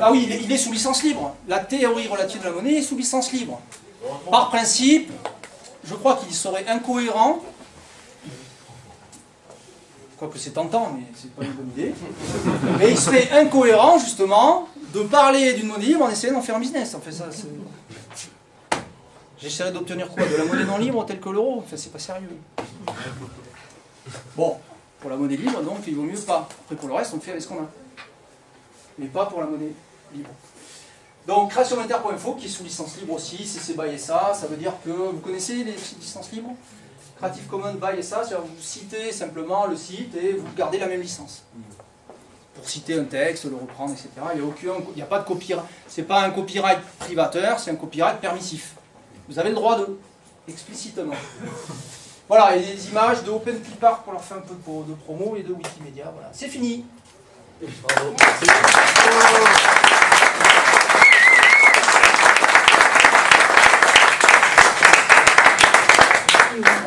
Ah oui, il est sous licence libre. La théorie relative de la monnaie est sous licence libre. Par principe, je crois qu'il serait incohérent, quoique c'est tentant, mais c'est pas une bonne idée, mais il serait incohérent, justement, de parler d'une monnaie libre en essayant d'en faire un business. En fait, ça, j'essaierai d'obtenir quoi? De la monnaie non libre telle que l'euro? Enfin, c'est pas sérieux. Bon, pour la monnaie libre, donc, il vaut mieux pas. Après, pour le reste, on fait avec ce qu'on a. Mais pas pour la monnaie libre. Donc, créationmonétaire.info, qui est sous licence libre aussi, CC BY SA, ça veut dire que, vous connaissez les licences libres? Creative Commons BY SA, c'est-à-dire vous citez simplement le site et vous gardez la même licence. Pour citer un texte, le reprendre, etc. Il n'y a pas de copyright. C'est pas un copyright privateur, c'est un copyright permissif. Vous avez le droit de, explicitement. Voilà, et des images de OpenClipArt pour leur faire un peu de promo et de Wikimedia. Voilà, c'est fini. Bravo.